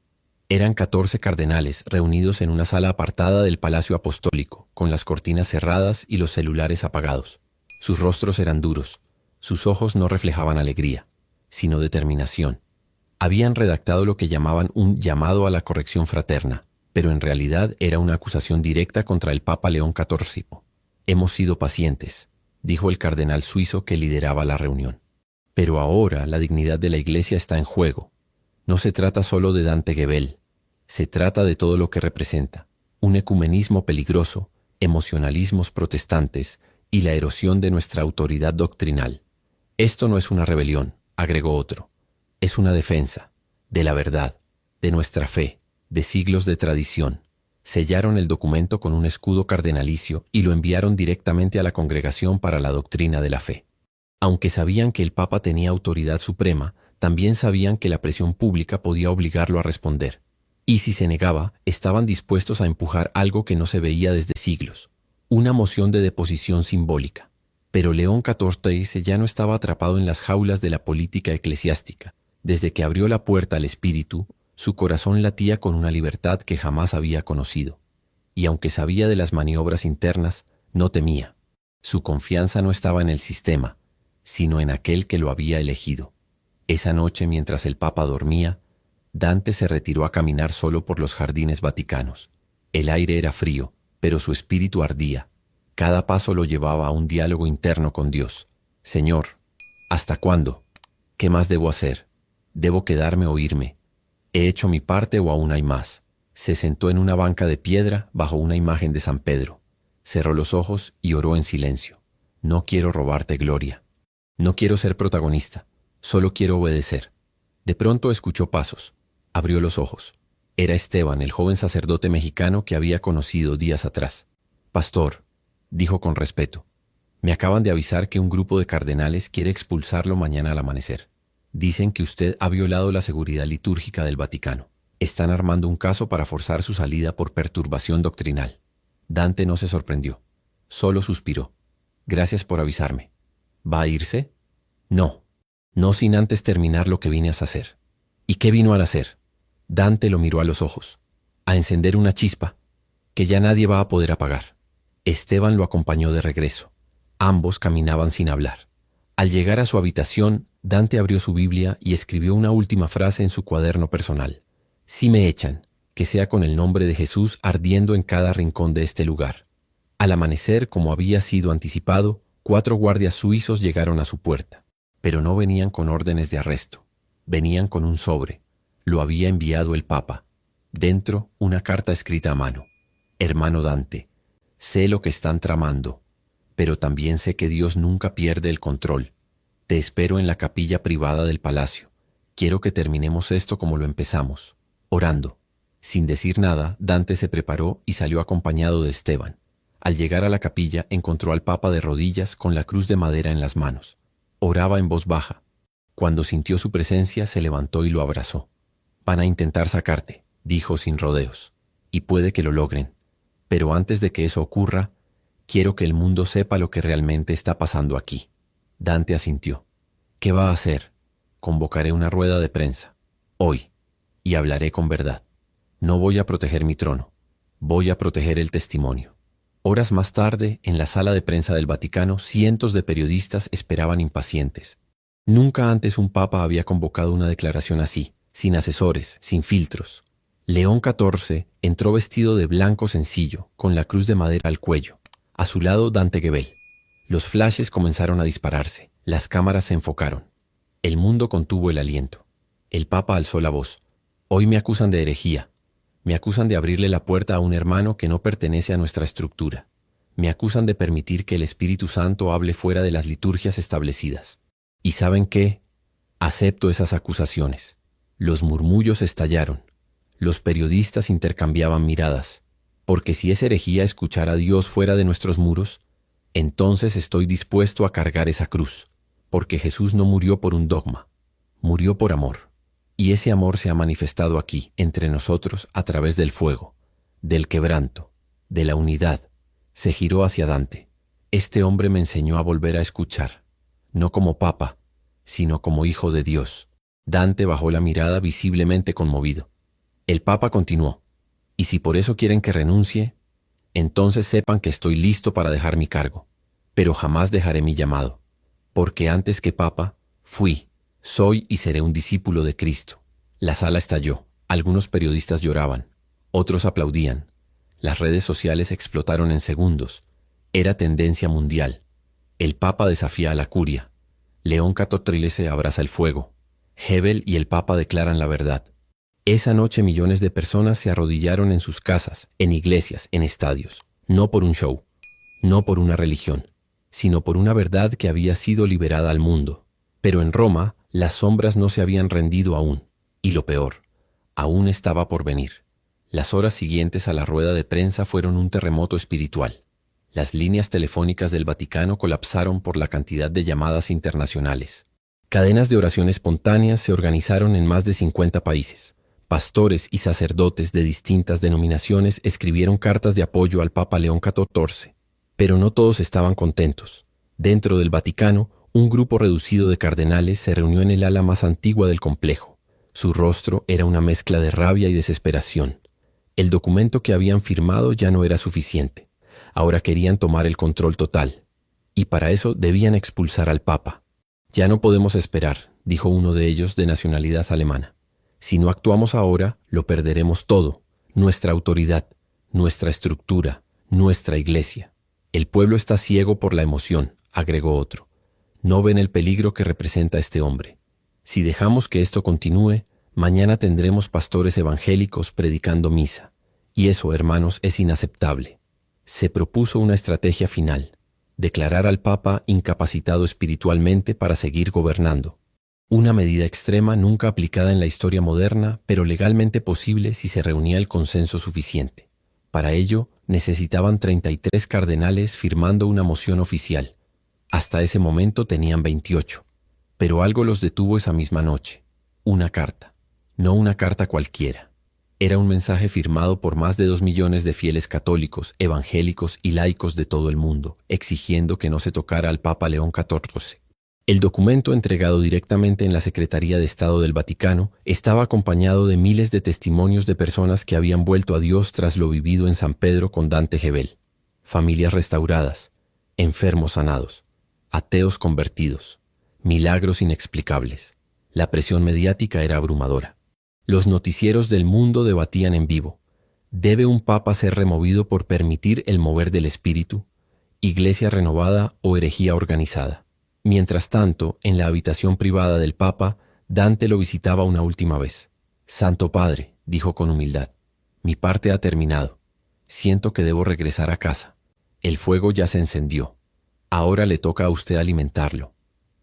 Eran 14 cardenales reunidos en una sala apartada del Palacio Apostólico, con las cortinas cerradas y los celulares apagados. Sus rostros eran duros, sus ojos no reflejaban alegría, sino determinación. Habían redactado lo que llamaban un llamado a la corrección fraterna, pero en realidad era una acusación directa contra el Papa León XIV. Hemos sido pacientes, dijo el cardenal suizo que lideraba la reunión. Pero ahora la dignidad de la Iglesia está en juego. No se trata solo de Dante Gebel, se trata de todo lo que representa, un ecumenismo peligroso, emocionalismos protestantes y la erosión de nuestra autoridad doctrinal. Esto no es una rebelión, agregó otro, es una defensa, de la verdad, de nuestra fe, de siglos de tradición. Sellaron el documento con un escudo cardenalicio y lo enviaron directamente a la Congregación para la Doctrina de la Fe. Aunque sabían que el Papa tenía autoridad suprema, también sabían que la presión pública podía obligarlo a responder. Y si se negaba, estaban dispuestos a empujar algo que no se veía desde siglos, una moción de deposición simbólica. Pero León XIV ya no estaba atrapado en las jaulas de la política eclesiástica. Desde que abrió la puerta al Espíritu, su corazón latía con una libertad que jamás había conocido. Y aunque sabía de las maniobras internas, no temía. Su confianza no estaba en el sistema, sino en aquel que lo había elegido. Esa noche, mientras el Papa dormía, Dante se retiró a caminar solo por los jardines vaticanos. El aire era frío, pero su espíritu ardía. Cada paso lo llevaba a un diálogo interno con Dios. Señor, ¿hasta cuándo? ¿Qué más debo hacer? ¿Debo quedarme o irme? ¿He hecho mi parte o aún hay más? Se sentó en una banca de piedra bajo una imagen de San Pedro. Cerró los ojos y oró en silencio. No quiero robarte gloria. No quiero ser protagonista. Solo quiero obedecer. De pronto escuchó pasos. Abrió los ojos. Era Esteban, el joven sacerdote mexicano que había conocido días atrás. Pastor, dijo con respeto, me acaban de avisar que un grupo de cardenales quiere expulsarlo mañana al amanecer. Dicen que usted ha violado la seguridad litúrgica del Vaticano. Están armando un caso para forzar su salida por perturbación doctrinal. Dante no se sorprendió. Solo suspiró. Gracias por avisarme. ¿Va a irse? No. No sin antes terminar lo que vine a hacer. ¿Y qué vino a hacer? Dante lo miró a los ojos. A encender una chispa que ya nadie va a poder apagar. Esteban lo acompañó de regreso. Ambos caminaban sin hablar. Al llegar a su habitación, Dante abrió su Biblia y escribió una última frase en su cuaderno personal. Si me echan, que sea con el nombre de Jesús ardiendo en cada rincón de este lugar. Al amanecer, como había sido anticipado, 4 guardias suizos llegaron a su puerta, pero no venían con órdenes de arresto. Venían con un sobre. Lo había enviado el Papa. Dentro, una carta escrita a mano. Hermano Dante, sé lo que están tramando, pero también sé que Dios nunca pierde el control. Te espero en la capilla privada del palacio. Quiero que terminemos esto como lo empezamos, orando. Sin decir nada, Dante se preparó y salió acompañado de Esteban. Al llegar a la capilla, encontró al Papa de rodillas con la cruz de madera en las manos. Oraba en voz baja. Cuando sintió su presencia, se levantó y lo abrazó. Van a intentar sacarte, dijo sin rodeos, y puede que lo logren. Pero antes de que eso ocurra, quiero que el mundo sepa lo que realmente está pasando aquí. Dante asintió. ¿Qué va a hacer? Convocaré una rueda de prensa. Hoy. Y hablaré con verdad. No voy a proteger mi trono. Voy a proteger el testimonio. Horas más tarde, en la sala de prensa del Vaticano, cientos de periodistas esperaban impacientes. Nunca antes un papa había convocado una declaración así, sin asesores, sin filtros. León XIV entró vestido de blanco sencillo, con la cruz de madera al cuello. A su lado, Dante Gebel. Los flashes comenzaron a dispararse. Las cámaras se enfocaron. El mundo contuvo el aliento. El Papa alzó la voz. Hoy me acusan de herejía. Me acusan de abrirle la puerta a un hermano que no pertenece a nuestra estructura. Me acusan de permitir que el Espíritu Santo hable fuera de las liturgias establecidas. ¿Y saben qué? Acepto esas acusaciones. Los murmullos estallaron. Los periodistas intercambiaban miradas. Porque si es herejía escuchar a Dios fuera de nuestros muros, entonces estoy dispuesto a cargar esa cruz. Porque Jesús no murió por un dogma. Murió por amor. Y ese amor se ha manifestado aquí, entre nosotros, a través del fuego, del quebranto, de la unidad. Se giró hacia Dante. Este hombre me enseñó a volver a escuchar, no como papa, sino como hijo de Dios. Dante bajó la mirada visiblemente conmovido. El Papa continuó. Y si por eso quieren que renuncie, entonces sepan que estoy listo para dejar mi cargo, pero jamás dejaré mi llamado, porque antes que Papa, fui, soy y seré un discípulo de Cristo. La sala estalló. Algunos periodistas lloraban. Otros aplaudían. Las redes sociales explotaron en segundos. Era tendencia mundial. El Papa desafía a la curia. León XIV abraza el fuego. Gebel y el Papa declaran la verdad. Esa noche millones de personas se arrodillaron en sus casas, en iglesias, en estadios. No por un show, no por una religión, sino por una verdad que había sido liberada al mundo. Pero en Roma, las sombras no se habían rendido aún. Y lo peor, aún estaba por venir. Las horas siguientes a la rueda de prensa fueron un terremoto espiritual. Las líneas telefónicas del Vaticano colapsaron por la cantidad de llamadas internacionales. Cadenas de oración espontáneas se organizaron en más de 50 países. Pastores y sacerdotes de distintas denominaciones escribieron cartas de apoyo al Papa León XIV. Pero no todos estaban contentos. Dentro del Vaticano, un grupo reducido de cardenales se reunió en el ala más antigua del complejo. Su rostro era una mezcla de rabia y desesperación. El documento que habían firmado ya no era suficiente. Ahora querían tomar el control total. Y para eso debían expulsar al Papa. Ya no podemos esperar, dijo uno de ellos de nacionalidad alemana. Si no actuamos ahora, lo perderemos todo. Nuestra autoridad, nuestra estructura, nuestra iglesia. El pueblo está ciego por la emoción, agregó otro. No ven el peligro que representa este hombre. Si dejamos que esto continúe, mañana tendremos pastores evangélicos predicando misa. Y eso, hermanos, es inaceptable. Se propuso una estrategia final: declarar al Papa incapacitado espiritualmente para seguir gobernando. Una medida extrema nunca aplicada en la historia moderna, pero legalmente posible si se reunía el consenso suficiente. Para ello, necesitaban 33 cardenales firmando una moción oficial. Hasta ese momento tenían 28. Pero algo los detuvo esa misma noche. Una carta. No una carta cualquiera. Era un mensaje firmado por más de 2 millones de fieles católicos, evangélicos y laicos de todo el mundo, exigiendo que no se tocara al Papa León XIV. El documento, entregado directamente en la Secretaría de Estado del Vaticano, estaba acompañado de miles de testimonios de personas que habían vuelto a Dios tras lo vivido en San Pedro con Dante Gebel. Familias restauradas, enfermos sanados, ateos convertidos, milagros inexplicables. La presión mediática era abrumadora. Los noticieros del mundo debatían en vivo. ¿Debe un papa ser removido por permitir el mover del espíritu? ¿Iglesia renovada o herejía organizada? Mientras tanto, en la habitación privada del Papa, Dante lo visitaba una última vez. «Santo Padre», dijo con humildad, «mi parte ha terminado. Siento que debo regresar a casa. El fuego ya se encendió. Ahora le toca a usted alimentarlo».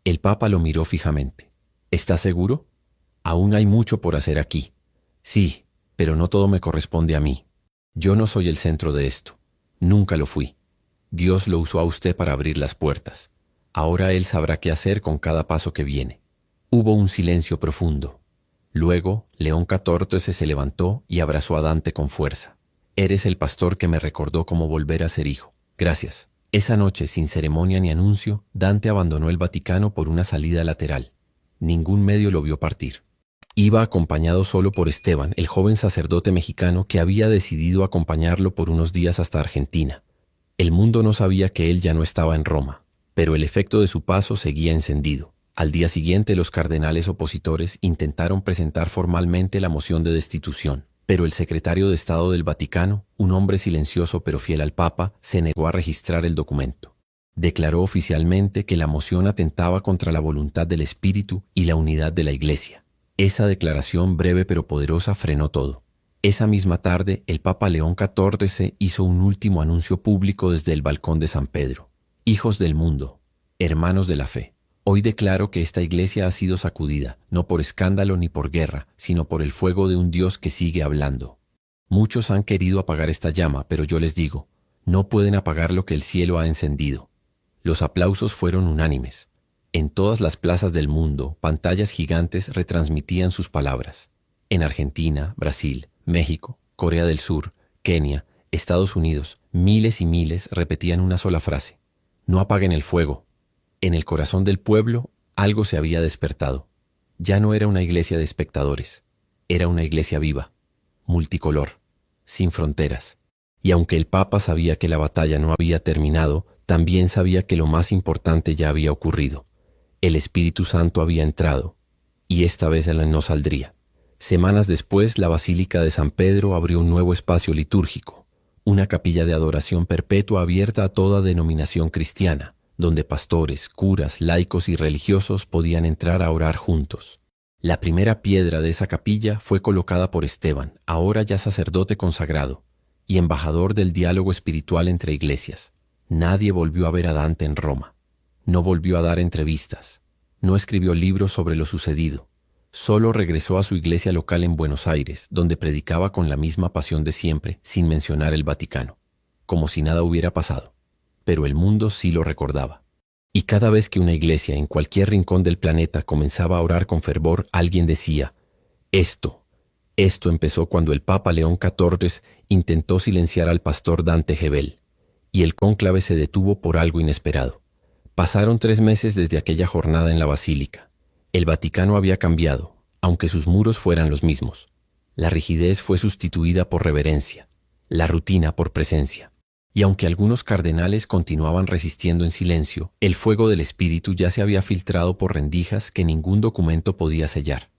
El Papa lo miró fijamente. «¿Está seguro? Aún hay mucho por hacer aquí». «Sí, pero no todo me corresponde a mí. Yo no soy el centro de esto. Nunca lo fui. Dios lo usó a usted para abrir las puertas. Ahora él sabrá qué hacer con cada paso que viene». Hubo un silencio profundo. Luego, León XIV se levantó y abrazó a Dante con fuerza. «Eres el pastor que me recordó cómo volver a ser hijo. Gracias». Esa noche, sin ceremonia ni anuncio, Dante abandonó el Vaticano por una salida lateral. Ningún medio lo vio partir. Iba acompañado solo por Esteban, el joven sacerdote mexicano que había decidido acompañarlo por unos días hasta Argentina. El mundo no sabía que él ya no estaba en Roma, pero el efecto de su paso seguía encendido. Al día siguiente, los cardenales opositores intentaron presentar formalmente la moción de destitución, pero el secretario de Estado del Vaticano, un hombre silencioso pero fiel al Papa, se negó a registrar el documento. Declaró oficialmente que la moción atentaba contra la voluntad del Espíritu y la unidad de la Iglesia. Esa declaración breve pero poderosa frenó todo. Esa misma tarde, el Papa León XIV hizo un último anuncio público desde el balcón de San Pedro. «Hijos del mundo, hermanos de la fe, hoy declaro que esta iglesia ha sido sacudida, no por escándalo ni por guerra, sino por el fuego de un Dios que sigue hablando. Muchos han querido apagar esta llama, pero yo les digo, no pueden apagar lo que el cielo ha encendido». Los aplausos fueron unánimes. En todas las plazas del mundo, pantallas gigantes retransmitían sus palabras. En Argentina, Brasil, México, Corea del Sur, Kenia, Estados Unidos, miles y miles repetían una sola frase: «No apaguen el fuego». En el corazón del pueblo, algo se había despertado. Ya no era una iglesia de espectadores, era una iglesia viva, multicolor, sin fronteras. Y aunque el Papa sabía que la batalla no había terminado, también sabía que lo más importante ya había ocurrido. El Espíritu Santo había entrado, y esta vez él no saldría. Semanas después, la Basílica de San Pedro abrió un nuevo espacio litúrgico, una capilla de adoración perpetua abierta a toda denominación cristiana, donde pastores, curas, laicos y religiosos podían entrar a orar juntos. La primera piedra de esa capilla fue colocada por Esteban, ahora ya sacerdote consagrado y embajador del diálogo espiritual entre iglesias. Nadie volvió a ver a Dante en Roma. No volvió a dar entrevistas. No escribió libros sobre lo sucedido. Solo regresó a su iglesia local en Buenos Aires, donde predicaba con la misma pasión de siempre, sin mencionar el Vaticano, como si nada hubiera pasado. Pero el mundo sí lo recordaba. Y cada vez que una iglesia en cualquier rincón del planeta comenzaba a orar con fervor, alguien decía: Esto empezó cuando el Papa León XIV intentó silenciar al pastor Dante Gebel, y el cónclave se detuvo por algo inesperado. Pasaron 3 meses desde aquella jornada en la Basílica. El Vaticano había cambiado, aunque sus muros fueran los mismos. La rigidez fue sustituida por reverencia, la rutina por presencia. Y aunque algunos cardenales continuaban resistiendo en silencio, el fuego del Espíritu ya se había filtrado por rendijas que ningún documento podía sellar.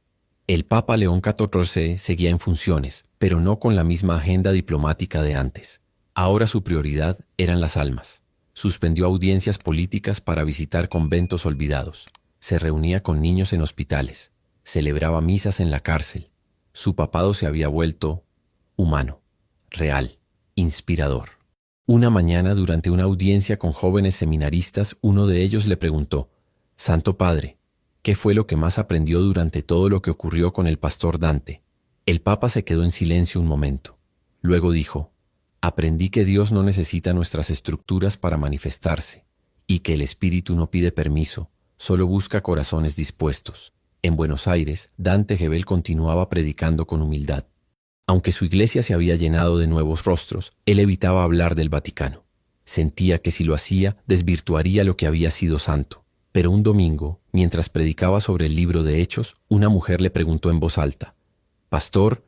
El Papa León XIV seguía en funciones, pero no con la misma agenda diplomática de antes. Ahora su prioridad eran las almas. Suspendió audiencias políticas para visitar conventos olvidados. Se reunía con niños en hospitales. Celebraba misas en la cárcel. Su papado se había vuelto humano, real, inspirador. Una mañana, durante una audiencia con jóvenes seminaristas, uno de ellos le preguntó: «Santo Padre, ¿Qué fue lo que más aprendió durante todo lo que ocurrió con el pastor Dante? El Papa se quedó en silencio un momento. Luego dijo: aprendí que Dios no necesita nuestras estructuras para manifestarse, y que el Espíritu no pide permiso, solo busca corazones dispuestos. En Buenos Aires, Dante Gebel continuaba predicando con humildad. Aunque su iglesia se había llenado de nuevos rostros, él evitaba hablar del Vaticano. Sentía que si lo hacía, desvirtuaría lo que había sido santo. Pero un domingo, mientras predicaba sobre el libro de Hechos, una mujer le preguntó en voz alta: «Pastor,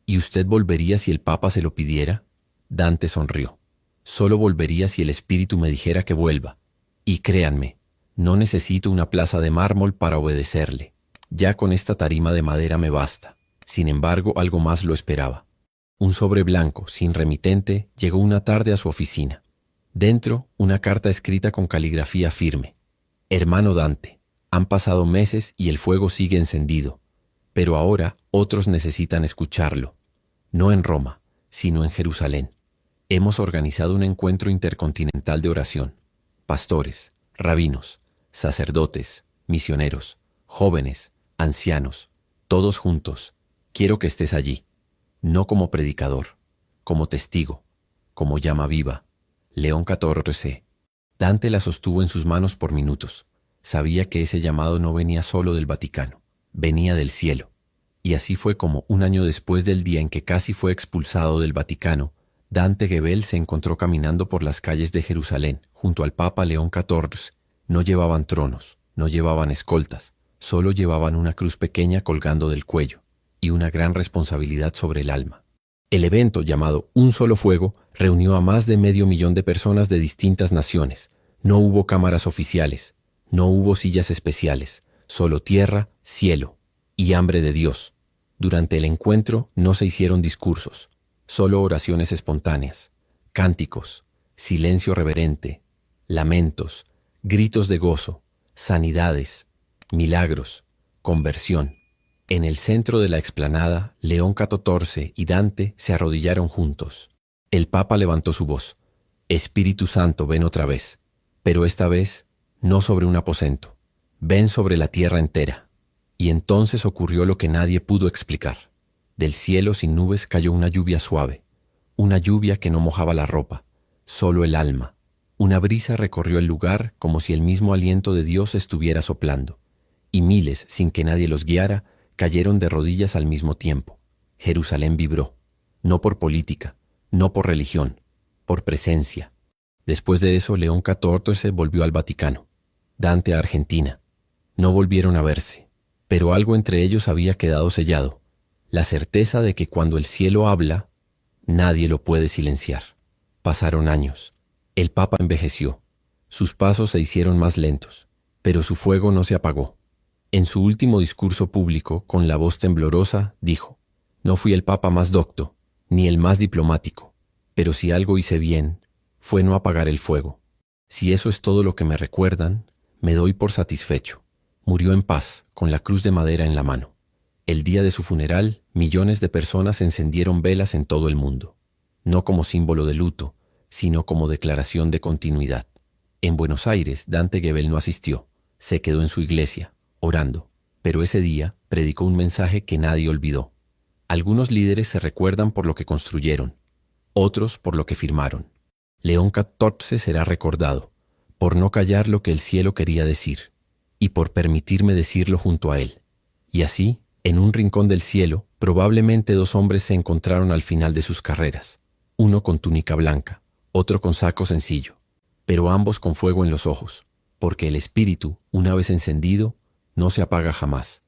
¿y usted volvería si el Papa se lo pidiera?». Dante sonrió. «Solo volvería si el Espíritu me dijera que vuelva. Y créanme, no necesito una plaza de mármol para obedecerle. Ya con esta tarima de madera me basta». Sin embargo, algo más lo esperaba. Un sobre blanco, sin remitente, llegó una tarde a su oficina. Dentro, una carta escrita con caligrafía firme. «Hermano Dante, han pasado meses y el fuego sigue encendido, pero ahora otros necesitan escucharlo. No en Roma, sino en Jerusalén. Hemos organizado un encuentro intercontinental de oración. Pastores, rabinos, sacerdotes, misioneros, jóvenes, ancianos, todos juntos. Quiero que estés allí, no como predicador, como testigo, como llama viva». León XIV. Dante la sostuvo en sus manos por minutos. Sabía que ese llamado no venía solo del Vaticano, venía del cielo. Y así fue como, un año después del día en que casi fue expulsado del Vaticano, Dante Gebel se encontró caminando por las calles de Jerusalén, junto al Papa León XIV. No llevaban tronos, no llevaban escoltas, solo llevaban una cruz pequeña colgando del cuello y una gran responsabilidad sobre el alma. El evento, llamado Un Solo Fuego, reunió a más de 500.000 de personas de distintas naciones. No hubo cámaras oficiales, no hubo sillas especiales, solo tierra, cielo y hambre de Dios. Durante el encuentro no se hicieron discursos, solo oraciones espontáneas, cánticos, silencio reverente, lamentos, gritos de gozo, sanidades, milagros, conversión. En el centro de la explanada, León XIV y Dante se arrodillaron juntos. El Papa levantó su voz: «Espíritu Santo, ven otra vez, pero esta vez no sobre un aposento, ven sobre la tierra entera». Y entonces ocurrió lo que nadie pudo explicar. Del cielo sin nubes cayó una lluvia suave, una lluvia que no mojaba la ropa, solo el alma. Una brisa recorrió el lugar como si el mismo aliento de Dios estuviera soplando, y miles, sin que nadie los guiara, cayeron de rodillas al mismo tiempo. Jerusalén vibró, no por política, no por religión, por presencia. Después de eso, León XIV volvió al Vaticano, Dante a Argentina. No volvieron a verse, pero algo entre ellos había quedado sellado, la certeza de que cuando el cielo habla, nadie lo puede silenciar. Pasaron años. El Papa envejeció. Sus pasos se hicieron más lentos, pero su fuego no se apagó. En su último discurso público, con la voz temblorosa, dijo: «No fui el Papa más docto, ni el más diplomático, pero si algo hice bien, fue no apagar el fuego. Si eso es todo lo que me recuerdan, me doy por satisfecho». Murió en paz, con la cruz de madera en la mano. El día de su funeral, millones de personas encendieron velas en todo el mundo, no como símbolo de luto, sino como declaración de continuidad. En Buenos Aires, Dante Gebel no asistió, se quedó en su iglesia, orando, pero ese día predicó un mensaje que nadie olvidó. Algunos líderes se recuerdan por lo que construyeron, otros por lo que firmaron. León XIV será recordado por no callar lo que el cielo quería decir y por permitirme decirlo junto a él. Y así, en un rincón del cielo, probablemente 2 hombres se encontraron al final de sus carreras, uno con túnica blanca, otro con saco sencillo, pero ambos con fuego en los ojos, porque el espíritu, una vez encendido, no se apaga jamás.